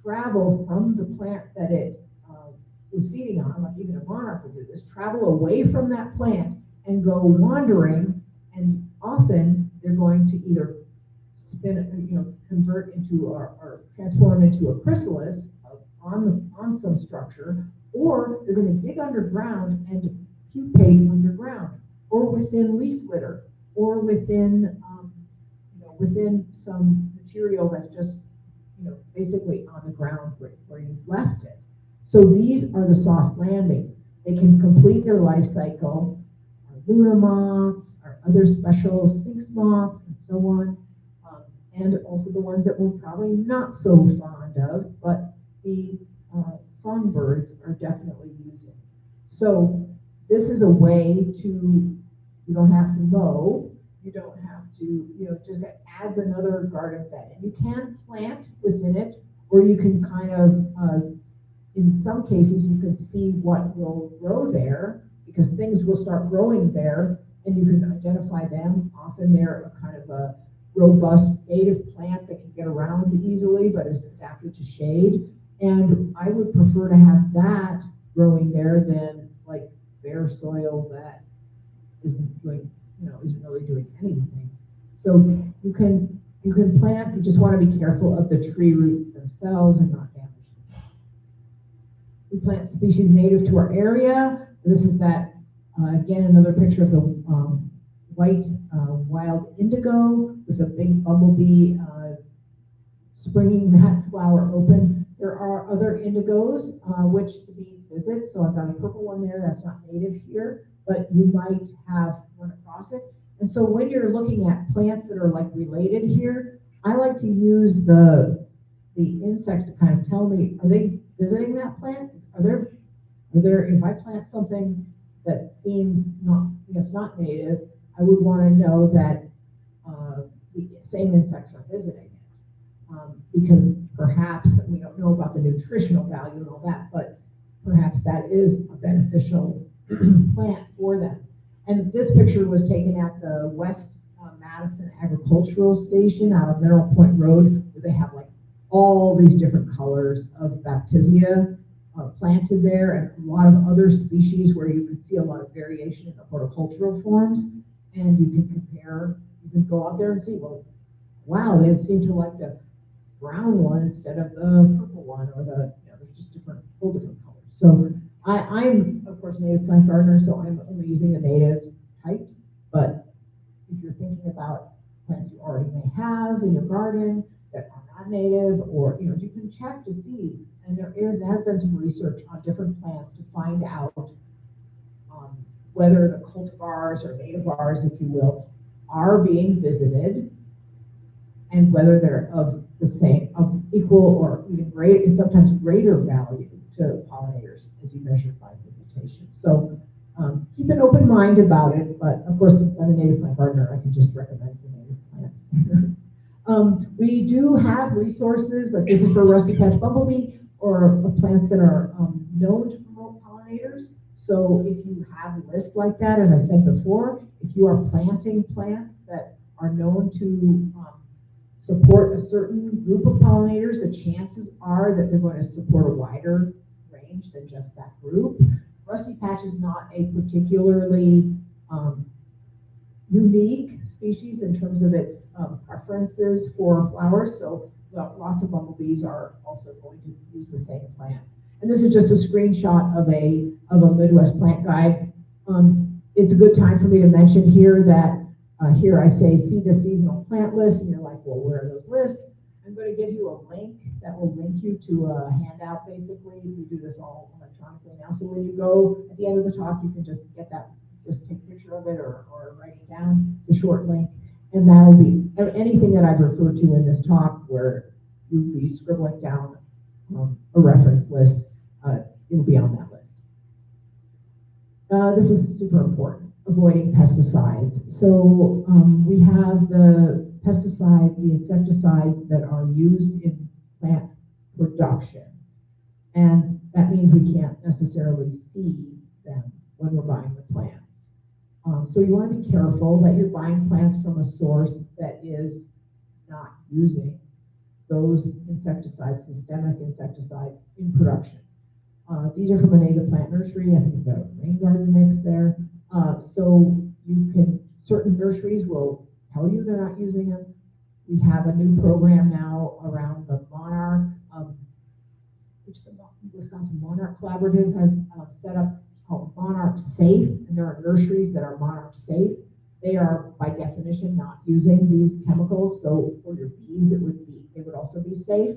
travel from the plant that it is feeding on, like even a monarch will do this, travel away from that plant and go wandering, and often they're going to either convert into or transform into a chrysalis on some structure, or they're going to dig underground and pupate underground, or within leaf litter, or within within some material that's just basically on the ground where you've left it. So these are the soft landings. They can complete their life cycle. Our Luna moths, our other special sphinx moths, and so on. And also the ones that we're probably not so fond of, but the songbirds are definitely using. So this is a way to, you don't have to mow, you don't have to, just adds another garden bed. And you can plant within it, or you can kind of, in some cases, you can see what will grow there, because things will start growing there, and you can identify them. Often they're a kind of a robust native plant that can get around easily, but is adapted to shade. And I would prefer to have that growing there than like bare soil that isn't doing, isn't really doing anything. So you can plant, you just want to be careful of the tree roots themselves and not damage them. We plant species native to our area. This is that, again, another picture of the white wild indigo with a big bumblebee springing that flower open. There are other indigos which the bees visit. So I've got a purple one there that's not native here, but you might have run across it. And so when you're looking at plants that are like related here, I like to use the insects to kind of tell me, are they visiting that plant? Are there, if I plant something that seems not, it's not native, I would want to know that the same insects are visiting it. Because perhaps, we don't know about the nutritional value and all that, but perhaps that is a beneficial plant for them. And this picture was taken at the Madison Agricultural Station out of Mineral Point Road, where they have like all these different colors of baptisia planted there, and a lot of other species where you can see a lot of variation in the horticultural forms. And you can compare, you can go out there and see, well, wow, they seem to like the brown one instead of the purple one, or the, there's just whole different colors. So I'm, of course, a native plant gardener, so I'm only using the native types. But if you're thinking about plants you already may have in your garden that are not native, or, you can check to see. And there has been some research on different plants to find out whether the cultivars or nativars, if you will, are being visited, and whether they're of equal or even greater, and sometimes greater value to pollinators as you measure by visitation. So keep an open mind about it, but of course, since I'm a native plant gardener, I can just recommend the native plants. We do have resources, like this is for rusty patch bumblebee, or plants that are known to promote pollinators. So if you have lists like that, as I said before, if you are planting plants that are known to support a certain group of pollinators, the chances are that they're going to support a wider range than just that group. Rusty patch is not a particularly unique species in terms of its preferences for flowers, so lots of bumblebees are also going to use the same plants. And this is just a screenshot of a Midwest plant guide. It's a good time for me to mention here that here I say, see the seasonal plant list, and you're like, well, where are those lists? I'm going to give you a link that will link you to a handout, basically. We do this all electronically now. So when you go at the end of the talk, you can just get that just take a picture of it or write it down, the short link. And that'll be anything that I've referred to in this talk where you'll be scribbling down a reference list, it'll be on that list. This is super important, avoiding pesticides. So we have the pesticides, the insecticides that are used in plant production. And that means we can't necessarily see them when we're buying the plants. So you want to be careful that you're buying plants from a source that is not using those insecticides, systemic insecticides in production. These are from a native plant nursery. I think it's a rain garden mix there. So you can, certain nurseries will tell you they're not using them. We have a new program now around the monarch, which the Wisconsin Monarch Collaborative has set up, called Monarch Safe, and there are nurseries that are Monarch Safe. They are by definition not using these chemicals, so for your bees they would also be safe.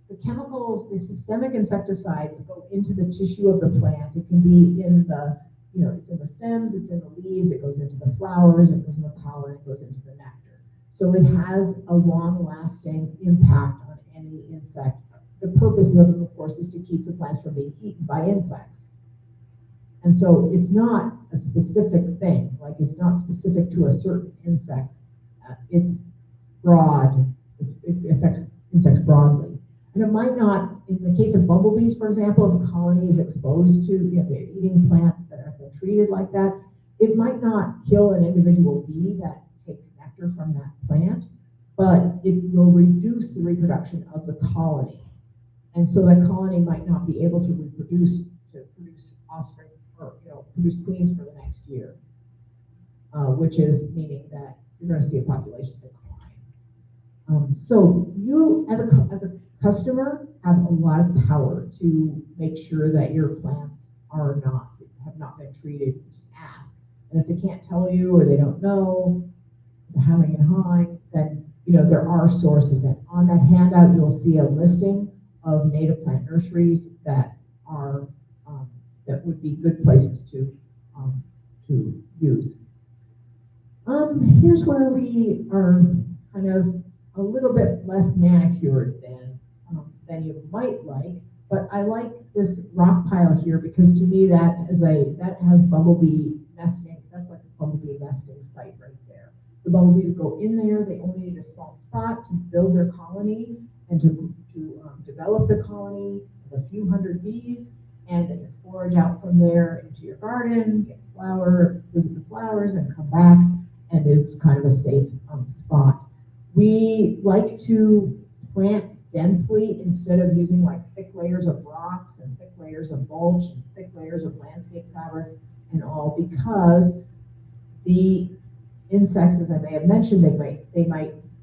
The chemicals, the systemic insecticides go into the tissue of the plant. It can be in the, it's in the stems, it's in the leaves, it goes into the flowers, it goes in the pollen, it goes into the nectar. So it has a long-lasting impact on any insect. The purpose of it, of course, is to keep the plants from being eaten by insects. And so it's not a specific thing, like it's not specific to a certain insect. It's broad, it affects insects broadly. And it might not, in the case of bumblebees, for example, if a colony is exposed to, they're eating plants that have been treated like that, it might not kill an individual bee that takes nectar from that plant, but it will reduce the reproduction of the colony. And so that colony might not be able to reproduce, to produce offspring, or produce queens for the next year, which is meaning that you're going to see a population decline. So you, as a customer, have a lot of power to make sure that your plants have not been treated. Just ask, and if they can't tell you or they don't know, they're having it high, then there are sources. And on that handout, you'll see a listing of native plant nurseries that are that would be good places to use. Here's where we are kind of a little bit less manicured than you might like, but I like this rock pile here because to me that has bumblebee nesting. That's like a bumblebee nesting site right there. The bumblebees go in there. They only need a small spot to build their colony and to develop the colony of a few hundred bees, and then you forage out from there into your garden, get visit the flowers, and come back, and it's kind of a safe spot. We like to plant densely instead of using like thick layers of rocks and thick layers of mulch and thick layers of landscape fabric and all, because the insects, as I may have mentioned,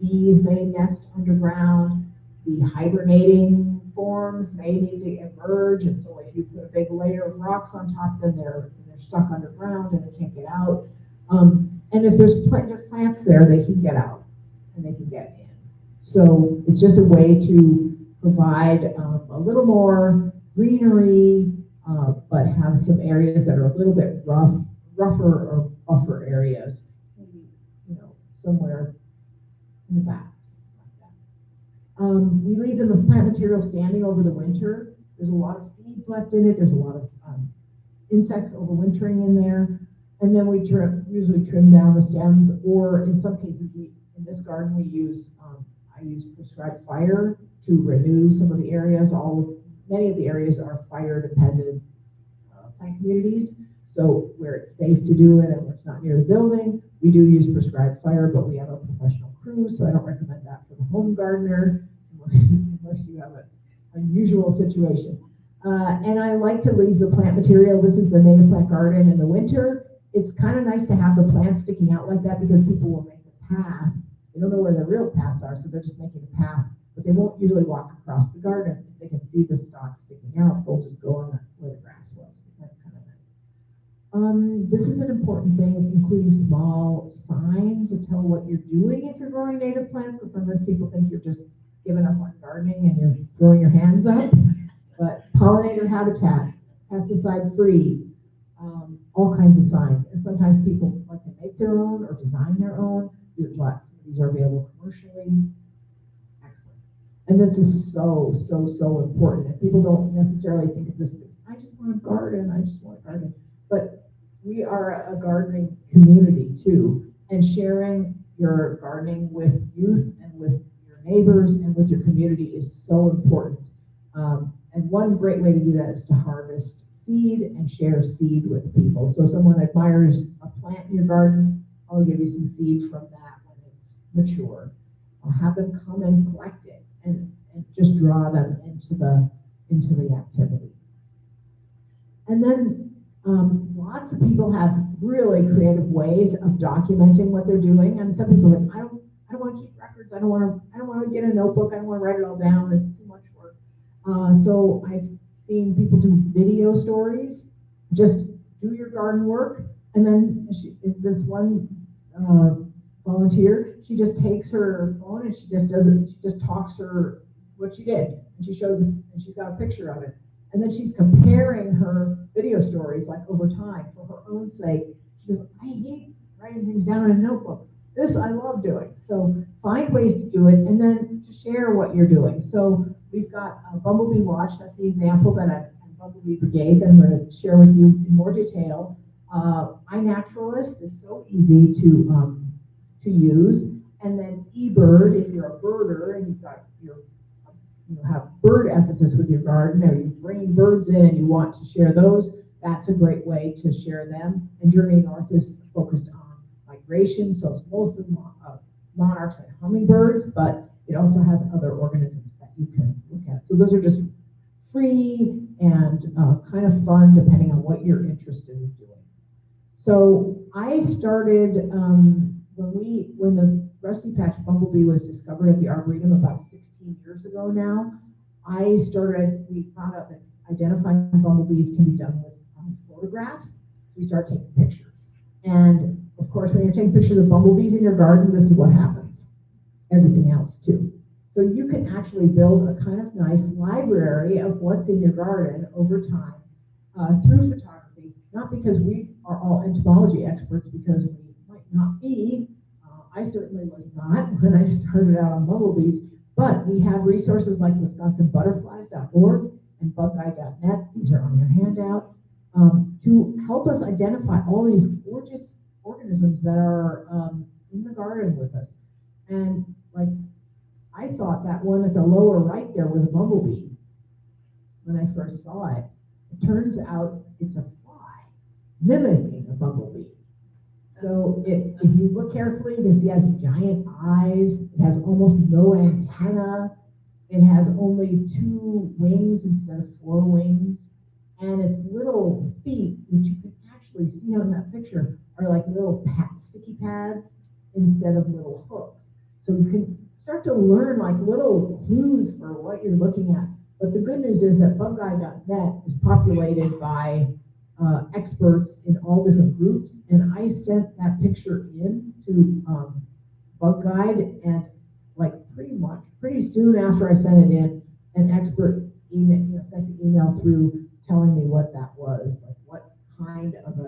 bees may nest underground. The hibernating forms may need to emerge, and so if you put a big layer of rocks on top, then they're stuck underground and they can't get out. And if there's just plants there, they can get out and they can get in. So it's just a way to provide a little more greenery, but have some areas that are a little bit rougher or buffer areas, maybe somewhere in the back. We leave the plant material standing over the winter. There's a lot of seeds left in it. There's a lot of insects overwintering in there. And then we usually trim down the stems, or in some cases, in this garden, I use prescribed fire to renew some of the areas. Many of the areas are fire-dependent plant communities. So where it's safe to do it and where it's not near the building, we do use prescribed fire, but we have a professional crew, so I don't recommend that for the home gardener, unless you have an unusual situation. And I like to leave the plant material. This is the native plant garden in the winter. It's kind of nice to have the plants sticking out like that because people will make a path. They don't know where the real paths are, so they're just making a path, but they won't usually walk across the garden. If they can see the stalks sticking out, they'll just go on where the grass was. That's kind of nice. This is an important thing, including small signs to tell what you're doing if you're growing native plants, because sometimes people think you're just giving up on gardening and you're throwing your hands up. But pollinator habitat, pesticide free, all kinds of signs. And sometimes people like to make their own or design their own. These are available commercially. Excellent. And this is so, so, so important. And people don't necessarily think of this, I just want a garden, I just want a garden. But we are a gardening community too. And sharing your gardening with youth and with your neighbors and with your community is so important. And one great way to do that is to harvest seed and share seed with people. So someone admires a plant in your garden, I'll give you some seed from that when it's mature. I'll have them come and collect it and just draw them into the activity. And then lots of people have really creative ways of documenting what they're doing. And some people are like, I don't want to keep records. I don't want to get a notebook. I don't want to write it all down. It's too much work. So I've seen people do video stories. Just do your garden work, and then this one volunteer, she just takes her phone and she just does it. She just talks her what she did, and she shows it, and she's got a picture of it. And then she's comparing her video stories like over time for her own sake. She goes, I hate writing things down in a notebook. This I love doing. So find ways to do it and then to share what you're doing. So we've got a Bumblebee Watch. That's the example that a Bumblebee Brigade that I'm going to share with you in more detail. iNaturalist is so easy to use. And then eBird, if you're a birder and you've got you have bird emphasis with your garden, or you're bringing birds in and you want to share those, that's a great way to share them. And Journey North is focused on migration, so it's mostly monarchs and hummingbirds, but it also has other organisms that you can look at. So those are just free and kind of fun depending on what you're interested in doing. So I started, when the Rusty Patch Bumblebee was discovered at the Arboretum about 16 years ago now, we found out that identifying bumblebees can be done with photographs. So we started taking pictures. And of course, when you're taking pictures of bumblebees in your garden, this is what happens. Everything else too. So you can actually build a kind of nice library of what's in your garden over time through photography. Not because we are all entomology experts, because we might not be. I certainly was not when I started out on bumblebees. But we have resources like WisconsinButterflies.org and bugguide.net. These are on your handout to help us identify all these gorgeous organisms that are in the garden with us. And like, I thought that one at the lower right there was a bumblebee when I first saw it. It turns out it's a fly mimicking a bumblebee. So if you look carefully, you can see it has giant eyes. It has almost no antenna. It has only 2 wings instead of 4 wings. And its little feet, which you can actually see on that picture, are like little sticky pads instead of little hooks. So you can start to learn like little clues for what you're looking at. But the good news is that bugguide.net is populated by experts in all different groups, and I sent that picture in to Bug Guide, and like pretty soon after I sent it in, an expert sent the email through telling me what that was, like what kind of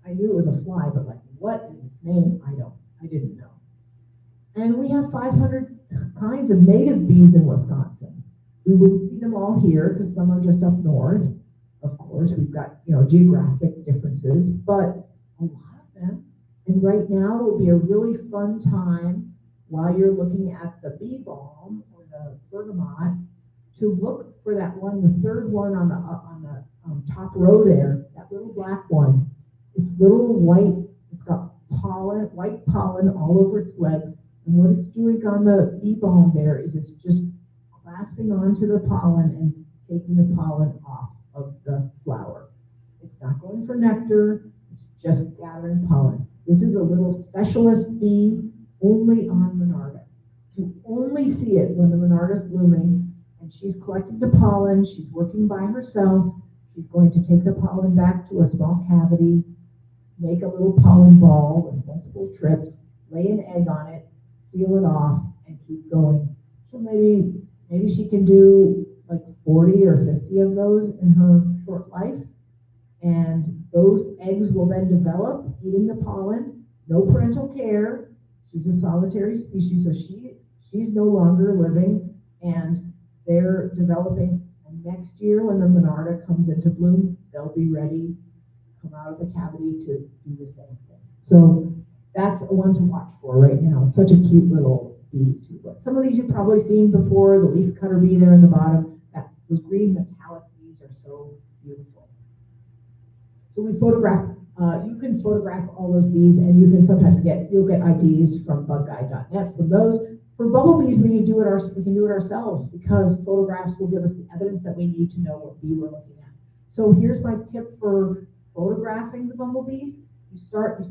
I knew it was a fly, but like what is its name? I didn't know. And we have 500 kinds of native bees in Wisconsin. We wouldn't see them all here because some are just up north. Of course, we've got, geographic differences, but a lot of them. And right now will be a really fun time while you're looking at the bee balm or the bergamot to look for that one, the third one on the top row there, that little black one. It's little white, it's got white pollen all over its legs. And what it's doing on the bee balm there is it's just clasping onto the pollen and taking the pollen off of the flower. It's not going for nectar, it's just gathering pollen. This is a little specialist bee only on Monarda. You only see it when the Monarda's blooming, and she's collecting the pollen, she's working by herself, she's going to take the pollen back to a small cavity, make a little pollen ball with multiple trips, lay an egg on it, seal it off, and keep going. So maybe she can do like 40 or 50 of those in her short life, and Those eggs will then develop, eating the pollen, no parental care. She's a solitary species, so she's no longer living, and they're developing. And next year, when the Monarda comes into bloom, they'll be ready, come out of the cavity to do the same thing. So that's one to watch for right now. Such a cute little bee too. But some of these you've probably seen before. The leaf cutter bee there in the bottom. Those green metallic bees are so beautiful. So we photograph. You can photograph all those bees, and you can sometimes you'll get IDs from bugguide.net for those. For bumblebees, we can do it ourselves, because photographs will give us the evidence that we need to know what bee we're looking at. So here's my tip for photographing the bumblebees. You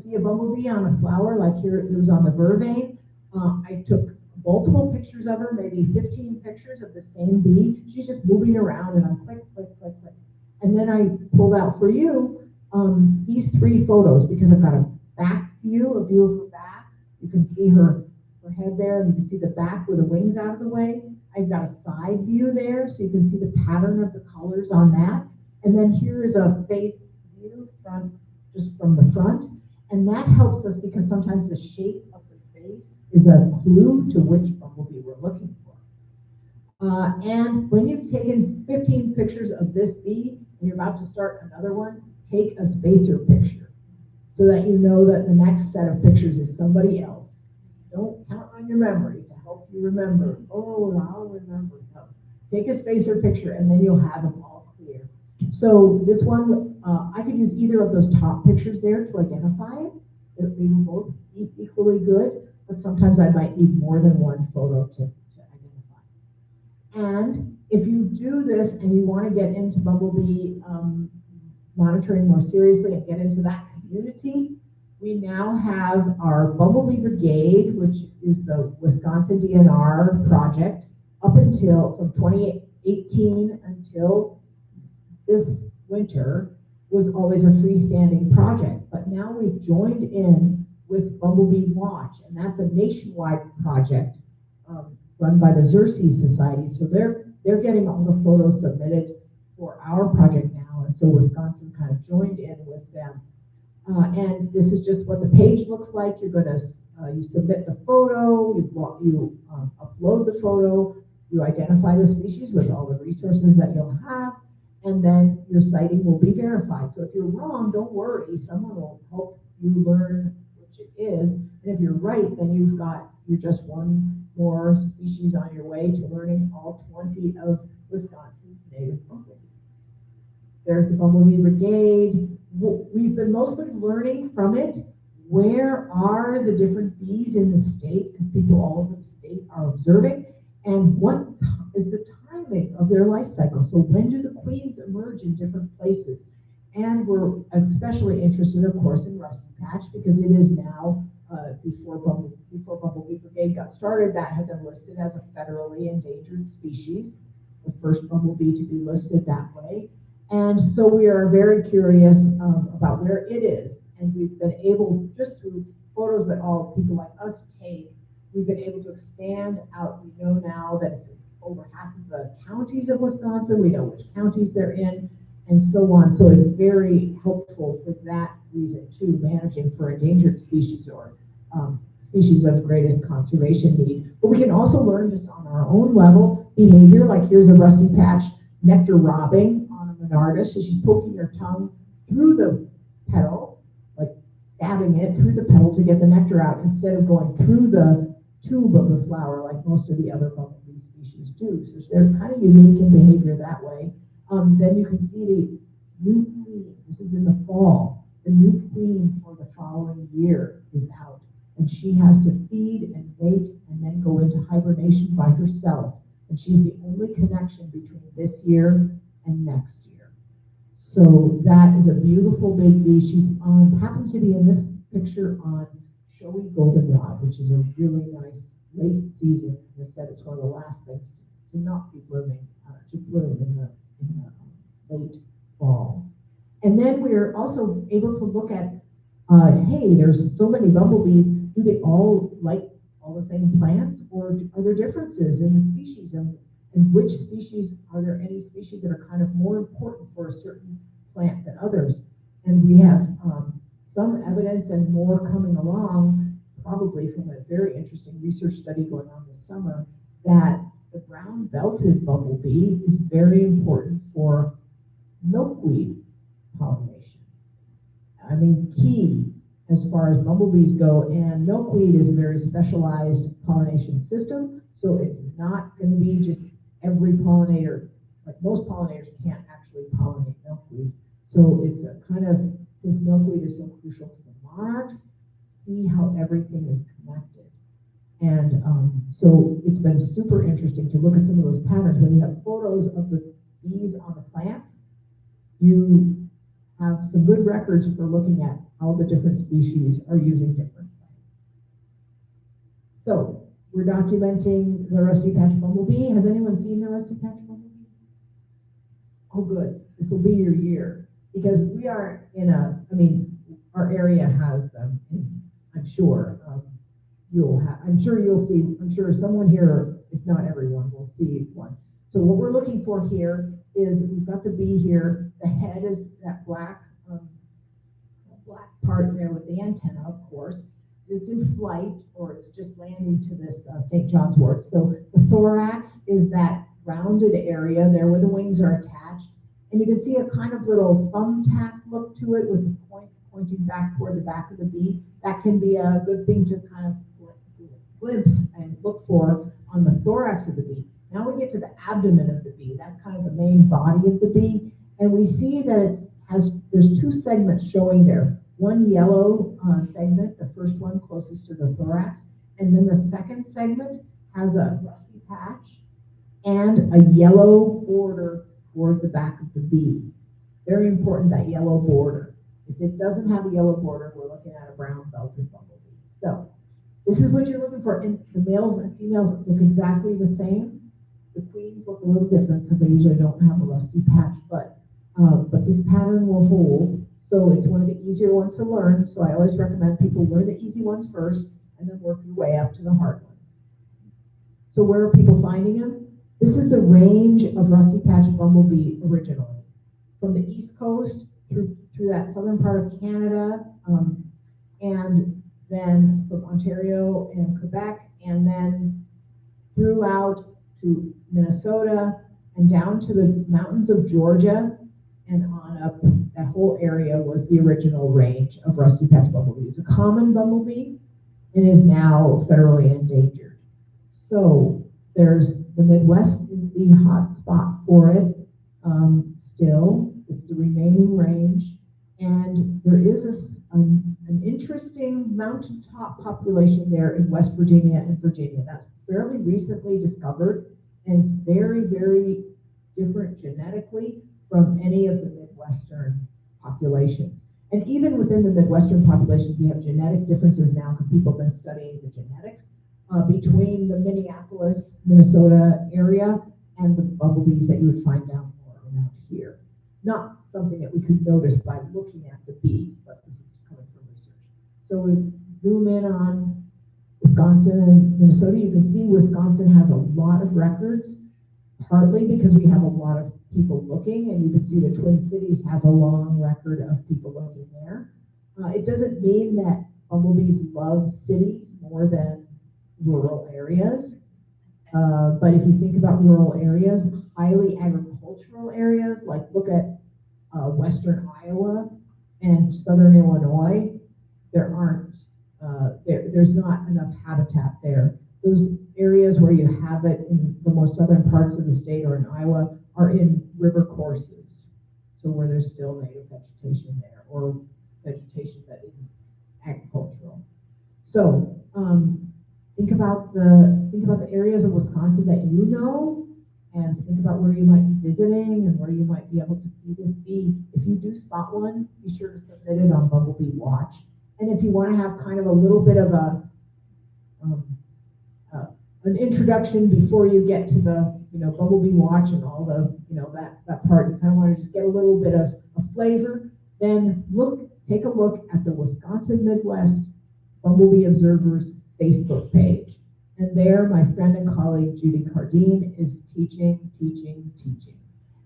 see a bumblebee on a flower, like here it was on the vervain. I took multiple pictures of her, maybe 15 pictures of the same bee. She's just moving around, and I'm click, click, click, click. And then I pulled out for you these 3 photos, because I've got a back view, a view of her back. You can see her head there, and you can see the back with the wings out of the way. I've got a side view there, so you can see the pattern of the colors on that. And then here is a face view just from the front. And that helps us, because sometimes the shape of the face is a clue to which bumblebee we're looking for. And when you've taken 15 pictures of this bee, and you're about to start another one, take a spacer picture, so that you know that the next set of pictures is somebody else. Don't count on your memory to help you remember. Oh, I'll remember. No. Take a spacer picture, and then you'll have them all clear. So this one, I could use either of those top pictures there to identify it. They will both be equally good, but sometimes I might need more than one photo to identify. And if you do this and you want to get into bumblebee monitoring more seriously and get into that community, we now have our Bumblebee Brigade, which is the Wisconsin DNR project, up until from 2018 until this winter was always a freestanding project. But now we've joined in with Bumblebee Watch, and that's a nationwide project run by the Xerces Society. So they're getting all the photos submitted for our project now, and so Wisconsin kind of joined in with them. And this is just what the page looks like. You're going to you submit the photo, you upload the photo, you identify the species with all the resources that you'll have, and then your sighting will be verified. So if you're wrong, don't worry. Someone will help you learn which it is. And if you're right, then you're just one more species on your way to learning all 20 of Wisconsin's native bumblebees. There's the Bumblebee Brigade. We've been mostly learning from it. Where are the different bees in the state? Because people all over the state are observing. And what is the timing of their life cycle? So when do the queens emerge in different places? And we're especially interested, of course, in rusting patch, because it is now, before Bumblebee Brigade got started, that had been listed as a federally endangered species, the first bumblebee to be listed that way. And so we are very curious about where it is. And we've been able, just through photos that all people like us take, we've been able to expand out. We know now that it's over half of the counties of Wisconsin. We know which counties they're in, and so on. So it's very helpful for that reason too, managing for endangered species or species of greatest conservation need. But we can also learn just on our own level behavior. Like here's a rusty patch nectar robbing on a Monarda. So she's poking her tongue through the petal, like stabbing it through the petal to get the nectar out, instead of going through the tube of the flower like most of the other bumblebee species do. So they're kind of unique in behavior that way. Then you can see the new queen. This is in the fall. The new queen for the following year is out, and she has to feed and mate and then go into hibernation by herself. And she's the only connection between this year and next year. So that is a beautiful big bee. She's happens to be in this picture on showy goldenrod, which is a really nice late season. As I said, it's one of the last things to not be blooming, to bloom in the late fall. And then we're also able to look at, hey, there's so many bumblebees. Do they all like all the same plants, or are there differences in the species? And which species, are there any species that are kind of more important for a certain plant than others? And we have some evidence and more coming along, probably from a very interesting research study going on this summer, that the brown-belted bumblebee is very important for milkweed pollination. I mean, key as far as bumblebees go, and milkweed is a very specialized pollination system, so it's not going to be just every pollinator, like most pollinators can't actually pollinate milkweed. So it's a kind of, since milkweed is so crucial to the monarchs, see how everything is connected. And so it's been super interesting to look at some of those patterns. When you have photos of the bees on the plants, you have some good records for looking at how the different species are using different plants. So we're documenting the rusty patch bumblebee. Has anyone seen the rusty patch bumblebee? Oh, good. This will be your year, because we are in a, I mean, our area has them. I'm sure I'm sure you'll see, I'm sure someone here, if not everyone, will see one. So what we're looking for here is, we've got the bee here. The head is that black part there with the antenna, of course. It's in flight, or it's just landing to this St. John's wort. So the thorax is that rounded area there where the wings are attached. And you can see a kind of little thumbtack look to it with the point pointing back toward the back of the bee. That can be a good thing to kind of glimpse and look for on the thorax of the bee. Now we get to the abdomen of the bee. That's kind of the main body of the bee. And we see that there's two segments showing there. One yellow segment, the first one closest to the thorax, and then the second segment has a rusty patch and a yellow border toward the back of the bee. Very important, that yellow border. If it doesn't have a yellow border, we're looking at a brown-belted bumblebee. So this is what you're looking for. And the males and females look exactly the same. The queens look a little different because they usually don't have a rusty patch, but this pattern will hold. So it's one of the easier ones to learn. So I always recommend people learn the easy ones first and then work your way up to the hard ones. So where are people finding them? This is the range of rusty patch bumblebee originally. From the East Coast through that southern part of Canada, and then from Ontario and Quebec, and then throughout to Minnesota and down to the mountains of Georgia and on up. That whole area was the original range of rusty patch bumblebee. It's a common bumblebee and is now federally endangered. So there's the Midwest is the hot spot for it. Still, it's the remaining range, and there is an interesting mountaintop population there in West Virginia and Virginia. That's fairly recently discovered, and it's very, very different genetically from any of the Midwestern populations. And even within the Midwestern populations, we have genetic differences now because people have been studying the genetics between the Minneapolis, Minnesota area and the bumblebees that you would find down more around here. Not something that we could notice by looking at the bees, but this is coming from research. So we zoom in on Wisconsin and Minnesota. You can see Wisconsin has a lot of records, partly because we have a lot of people looking, and you can see the Twin Cities has a long record of people looking there. It doesn't mean that bumblebees love cities more than rural areas. But if you think about rural areas, highly agricultural areas, like look at western Iowa and southern Illinois, there's not enough habitat there. Those areas where you have it in the most southern parts of the state or in Iowa are in river courses, so where there's still native vegetation there or vegetation that isn't agricultural. So think about the areas of Wisconsin that you know, and think about where you might be visiting and where you might be able to see this bee. If you do spot one, be sure to submit it on Bumblebee Watch. And if you want to have kind of a little bit of an introduction before you get to the Bumblebee Watch and all the that part, you kind of want to just get a little bit of a flavor, then take a look at the Wisconsin Midwest Bumblebee Observers Facebook page. And there, my friend and colleague Judy Cardine is teaching.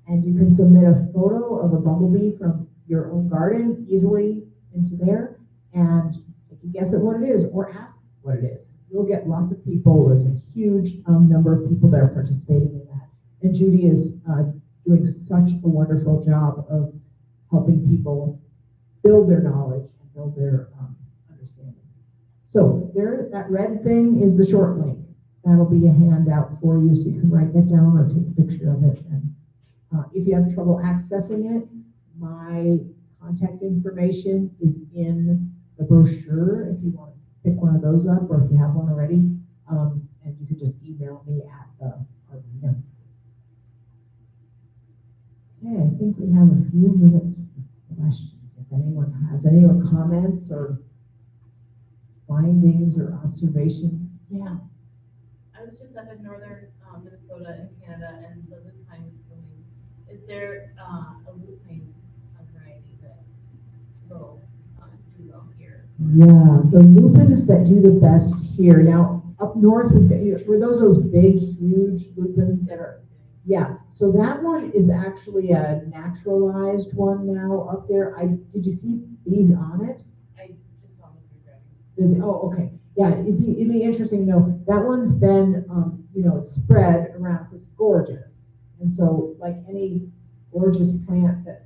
And you can submit a photo of a bumblebee from your own garden easily into there, and you can guess at what it is or ask what it is. You'll get lots of people. There's a huge number of people that are participating in that. And Judy is doing such a wonderful job of helping people build their knowledge and build their understanding. So there, that red thing is the short link. That'll be a handout for you, so you can write that down or take a picture of it. And if you have trouble accessing it, my contact information is in the brochure if you want to pick one of those up, or if you have one already, and you can just email me at the Arboretum. Okay, I think we have a few minutes for questions. If anyone has any comments or findings or observations. Yeah. I was just up in northern Minnesota and Canada, and the lupine is blooming. Is there a lupine variety that will do well here? Yeah, the lupins that do the best here. Now, up north, were those big, huge lupins that are, yeah. So that one is actually a naturalized one now up there. Did you see bees on it? I just saw them. Oh, okay. Yeah, it'd be interesting to know. That one's been, it's spread around. It's gorgeous. And so, like any gorgeous plant that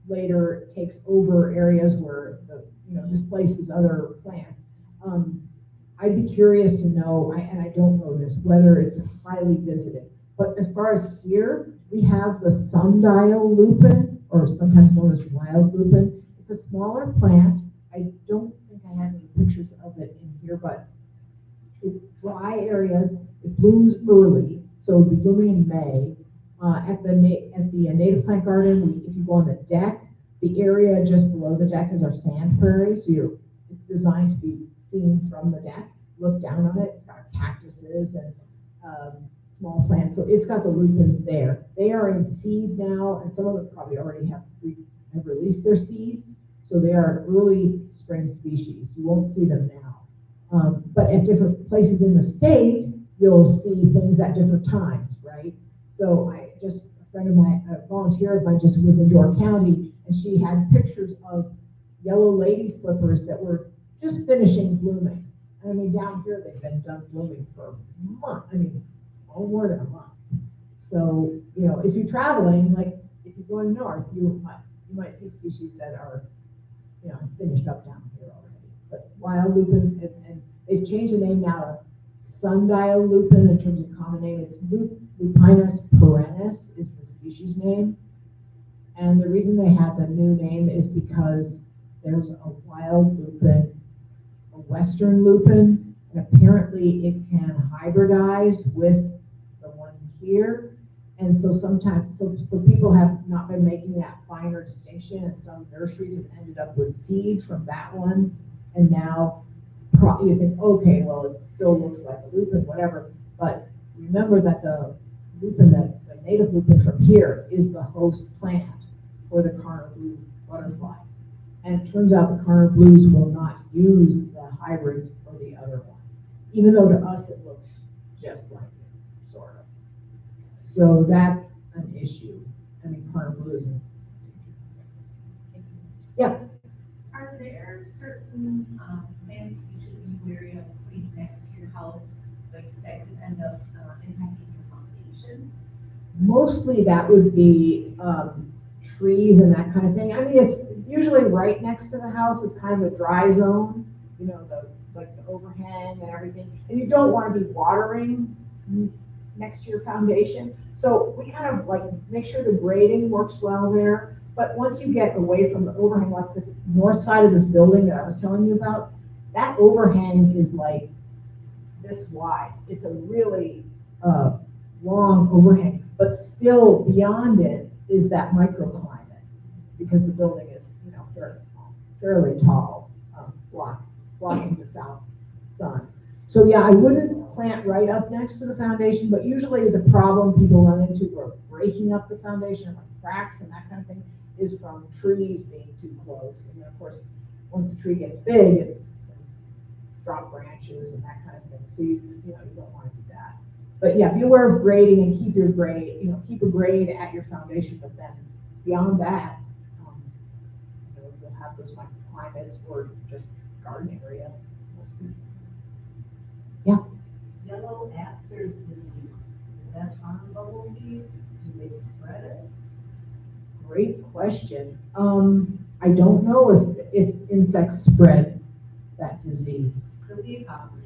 later takes over areas where displaces other plants. I'd be curious to know, and I don't know this, whether it's highly visited. But as far as here, we have the sundial lupin, or sometimes known as wild lupin. It's a smaller plant. I don't think I have any pictures of it in here, but it's dry areas. It blooms early, so it'll be blooming in May. At the native plant garden, if you go on the deck, the area just below the deck is our sand prairie, so it's designed to be seen from the deck. Look down on it. It's got cactuses and small plants, so it's got the lupins there. They are in seed now, and some of them probably already have released their seeds, so they are early spring species. You won't see them now, but at different places in the state, you'll see things at different times, right? So a friend of mine, a volunteer of mine, just was in Door County, and she had pictures of yellow lady slippers that were just finishing blooming. I mean, down here they've been done blooming for a month. I mean, more than a month. So, if you're traveling, like if you're going north, you might see species that are, finished up down here already. But wild lupin, and they've changed the name now to sundial lupin in terms of common name. It's Lupinus perennis is the species name. And the reason they have the new name is because there's a wild lupin, a western lupin, and apparently it can hybridize with the one here. And so sometimes, so people have not been making that finer distinction, and some nurseries have ended up with seed from that one. And now you think, okay, well, it still looks like a lupin, whatever. But remember that the lupin, the native lupin from here is the host plant for the Carner blue butterfly. And it turns out the Carner blues will not use the hybrids for the other one, even though to us it looks just like it, sort of. So that's an issue. I mean, Carner blues. Yeah. Are there certain plants you should be wary of putting next to your house, like that could end up impacting your foundation? Mostly that would be trees and that kind of thing. I mean, it's usually right next to the house is kind of a dry zone, the overhang and everything. And you don't want to be watering next to your foundation. So we kind of make sure the grading works well there. But once you get away from the overhang, like this north side of this building that I was telling you about, that overhang is like this wide. It's a really long overhang, but still beyond it is that microclimate because the building is, fairly tall, blocking the south sun. So yeah, I wouldn't plant right up next to the foundation, but usually the problem people run into where breaking up the foundation, like cracks and that kind of thing, is from trees being too close. And then of course, once the tree gets big, it's drop branches and that kind of thing. So you don't want to do that. But yeah, be aware of grading and keep your grade, keep a grade at your foundation, but then beyond that, have those microclimates or just garden area. Yellow aster's disease, is that on bumblebees? Do they spread it? Great question. I don't know if insects spread that disease. Could be a common.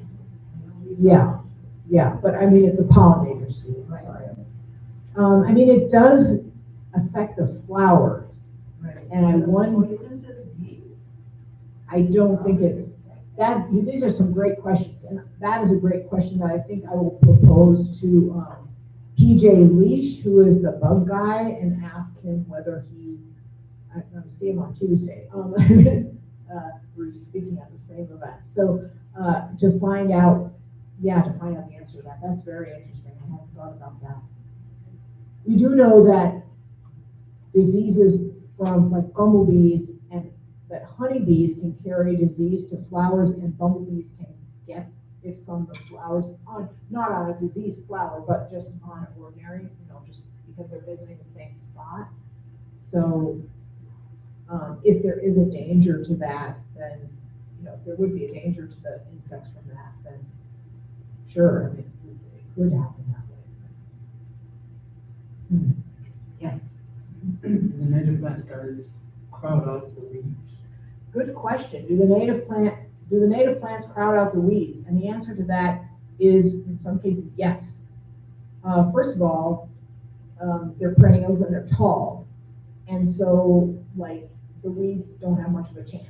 Yeah, but I mean, if the pollinators do, I'm sorry. I mean, it does affect the flowers, Right. and I wonder, Poison to the bees? I don't think it's, that, these are some great questions, and that is a great question that I think I will propose to, PJ Leash, who is the bug guy, and ask him whether he, I'm gonna see him on Tuesday. We're speaking at the same event, so, to find out the answer to that. That's very interesting. I hadn't thought about that. We do know that diseases from like bumblebees and that honeybees can carry disease to flowers, and bumblebees can get it from the flowers on, not on a diseased flower, but just on an ordinary, just because they're visiting the same spot. So if there is a danger to that, then, if there would be a danger to the insects from that, then sure, I mean, it could happen that way. Yes. The native plant gardens crowd out the weeds. Good question. Do the native plants crowd out the weeds? And the answer to that is, in some cases, yes. First of all, they're perennials and they're tall. And so, like, the weeds don't have much of a chance.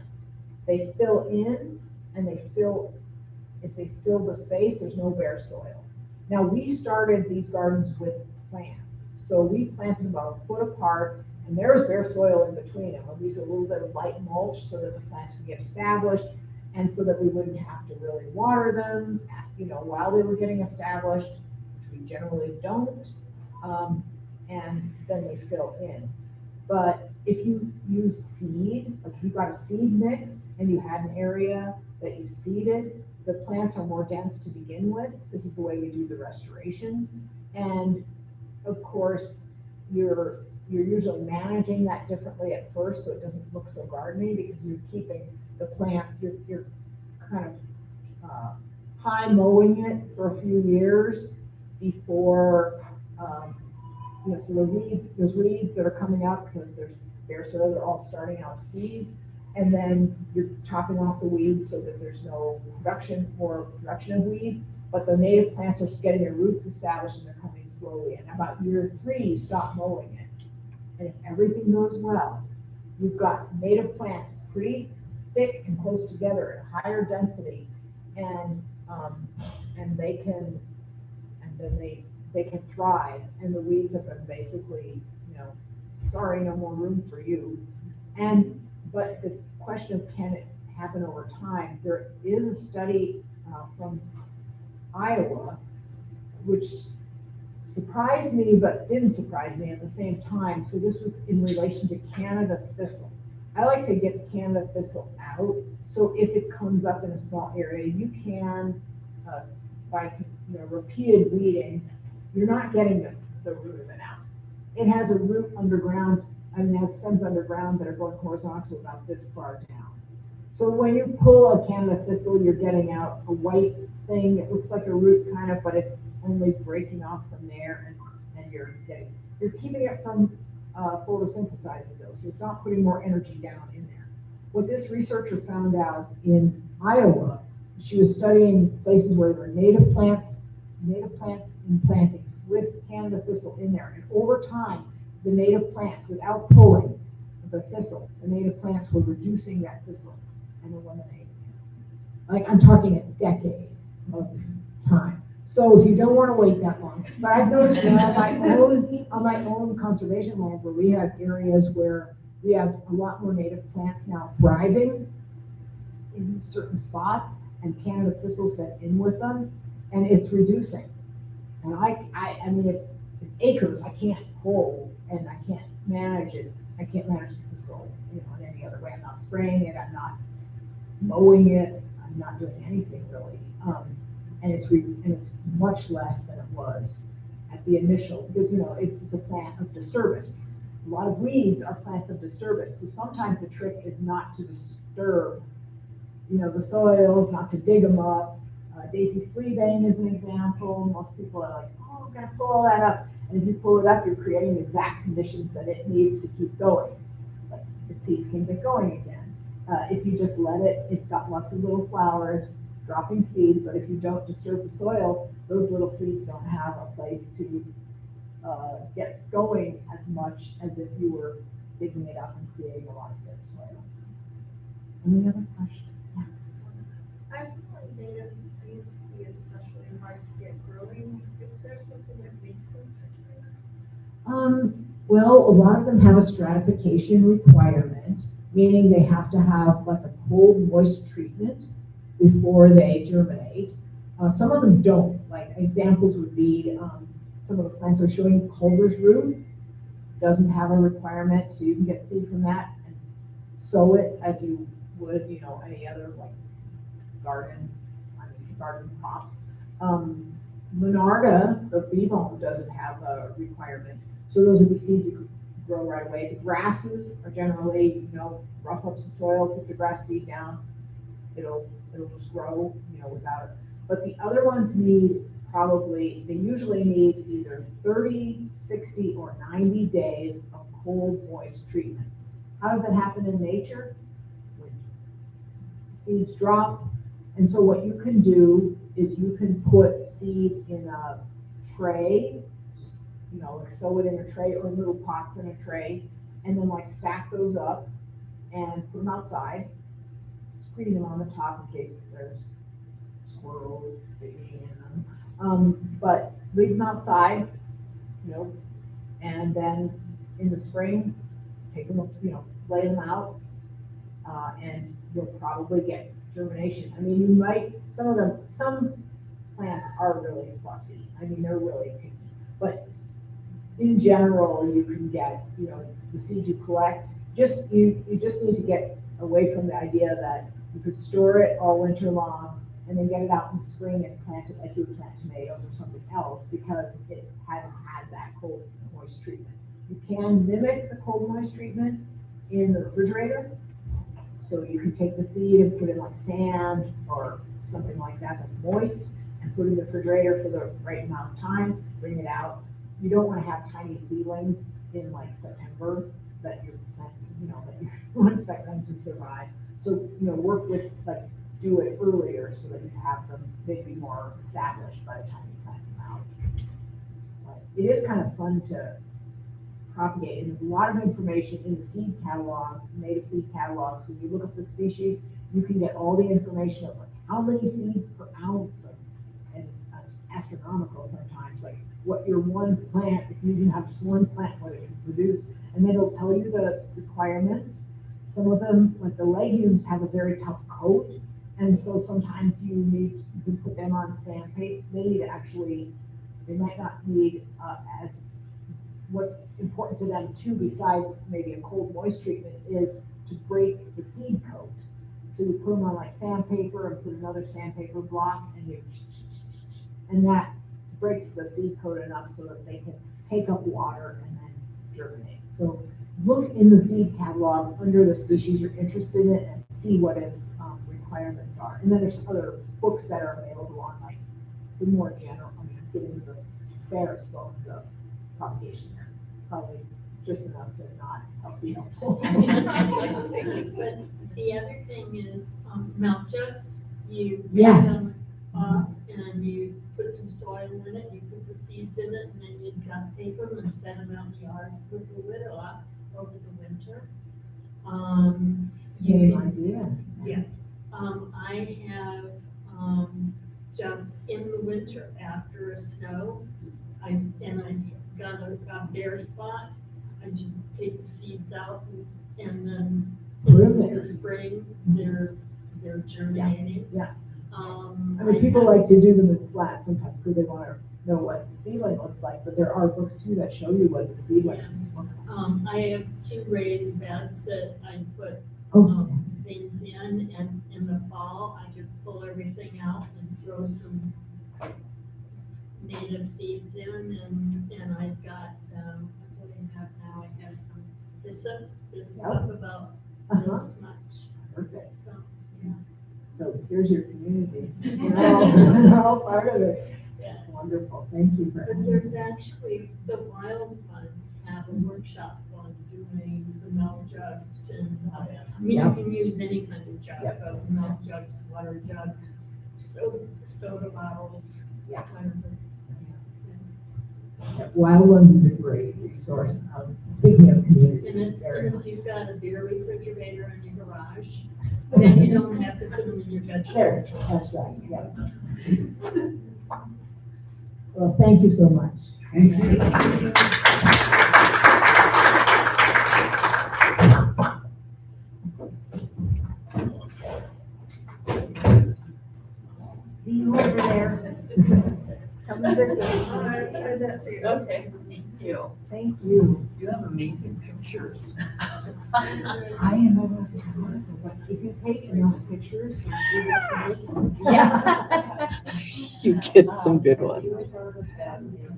They fill in, and if they fill the space, there's no bare soil. Now, we started these gardens with plants. So we planted about a foot apart, and there was bare soil in between them. We used a little bit of light mulch so that the plants could get established, and so that we wouldn't have to really water them, while they were getting established, which we generally don't, and then they fill in. But if you use seed, like if you got a seed mix and you had an area that you seeded, the plants are more dense to begin with. This is the way we do the restorations. And of course, you're usually managing that differently at first, so it doesn't look so gardeny, because you're keeping the plants, you're kind of high mowing it for a few years before, so there's weeds that are coming up because there's bare soil, they're all starting out seeds, and then you're chopping off the weeds so that there's no production of weeds, but the native plants are getting their roots established and they're coming slowly. And about year 3, you stop mowing it. And if everything goes well, you've got native plants pretty thick and close together at higher density, and they can thrive, and the weeds have been basically, sorry, no more room for you. But the question of can it happen over time, there is a study from Iowa, which surprised me but didn't surprise me at the same time. So this was in relation to Canada thistle. I like to get the Canada thistle out. So if it comes up in a small area, you can, by repeated weeding, you're not getting the root of it out. It has a root underground, it has stems underground that are going horizontal about this far down. So when you pull a Canada thistle, you're getting out a white thing. It looks like a root kind of, but it's only breaking off from there, and you're keeping it from photosynthesizing those. So it's not putting more energy down in there. What this researcher found out in Iowa, she was studying places where there were native plants in plantings with Canada thistle in there. And over time, the native plants, without pulling the thistle, the native plants were reducing that thistle and eliminating it. Like, I'm talking a decade of time. So if you don't want to wait that long, but I've noticed that on my own conservation land, where we have areas where we have a lot more native plants now thriving in certain spots, and Canada thistle's been in with them, and it's reducing. And I mean, it's acres I can't pull, and I can't manage it. I can't manage the thistle, in any other way. I'm not spraying it. I'm not mowing it. I'm not doing anything really. And it's much less than it was at the initial, because it's a plant of disturbance. a lot of weeds are plants of disturbance. So sometimes the trick is not to disturb, the soils, not to dig them up. Daisy fleabane is an example. Most people are like, oh, I'm gonna pull all that up. And if you pull it up, you're creating the exact conditions that it needs to keep going. Like its seeds can get going again. If you just let it, it's got lots of little flowers, dropping seed, but if you don't disturb the soil, those little seeds don't have a place to get going as much as if you were digging it up and creating a lot of good soils. Any other questions? Yeah. I find native seeds to be especially hard to get growing. Is there something that makes them tricky? Well, a lot of them have a stratification requirement, meaning they have to have like a cold, moist treatment before they germinate. Some of them don't. Like examples would be some of the plants are showing Culver's root doesn't have a requirement, so you can get seed from that and sow it as you would, any other like garden crops. Monarda, the bee balm, doesn't have a requirement, so those would be seeds you could grow right away. The grasses are generally, rough up some soil, put the grass seed down, it'll just grow, without it. But the other ones they usually need either 30, 60, or 90 days of cold, moist treatment. How does that happen in nature? When seeds drop, and so what you can do is you can put seed in a tray, just, like sow it in a tray or little pots in a tray, and then like stack those up and put them outside, screen them on the top in case there's squirrels digging in them. But leave them outside, and then in the spring, take them, lay them out, and you'll probably get germination. I mean, some plants are really fussy. I mean, they're really picky, but in general, you can get, the seeds you collect. You just need to get away from the idea that you could store it all winter long and then get it out in spring and plant it like you would plant tomatoes or something else because it hadn't had that cold, moist treatment. You can mimic the cold, moist treatment in the refrigerator. So you can take the seed and put it in like sand or something like that that's moist and put it in the refrigerator for the right amount of time, bring it out. You don't want to have tiny seedlings in like September that you're planting, that you don't expect them to survive. So, work with do it earlier so that you have them maybe more established by the time you plant them out. But it is kind of fun to propagate, and there's a lot of information in the seed catalogs, native seed catalogs. When you look up the species, you can get all the information of like how many seeds per ounce, and it's astronomical sometimes, like what your one plant, if you can have just one plant, what it can produce, and then it'll tell you the requirements. Some of them, like the legumes, have a very tough coat, and so sometimes you can put them on sandpaper. They might not need as what's important to them too, besides maybe a cold moist treatment, is to break the seed coat. So you put them on like sandpaper and put another sandpaper block, and that breaks the seed coat enough so that they can take up water and then germinate. So look in the seed catalog under the species you're interested in and see what its requirements are. And then there's other books that are available on like the more general, I'm getting to the barest bones of propagation there. Probably just enough to not help you. But the other thing is melt jugs. You pick Yes. them up and you put some soil in it, you put the seeds in it, and then you duct tape them and set them out in the yard with the lid off over the winter. Same idea. Yes, I have, just in the winter after a snow, I got a bare spot, I just take the seeds out and then Put 'em in there. the spring, they're germinating. Yeah. I I mean, people like to do them in flat sometimes because they want to know what the seedling looks like, but there are books too that show you what the seedlings look like. I have 2 raised beds that I put Oh, things in, and in the fall, I just pull everything out and throw some native seeds in, and I've got, what do I have now? I have some gossip and stuff about Uh-huh. this much, Perfect. so, yeah. So here's your community. We're all part of it. Yeah. Wonderful. Thank you for. But there's actually, the Wild Funds have a workshop on doing the milk jugs and, I mean, you Yep. can use any kind of jug, Yep. but milk jugs, water jugs, soda bottles. Yeah. whatever. Wild Ones is a great resource. Speaking of community. And very if you've got a beer refrigerator in your garage, then you don't have to put them in your Sure, vegetable. that's right, yes. Well, thank you so much. Thank you. See you over there. Come and visit. Okay, thank you. Thank you. You have amazing pictures. I am able to comment, but if you take enough pictures, you get some good ones. Yeah. You get some good ones. You sort of have the,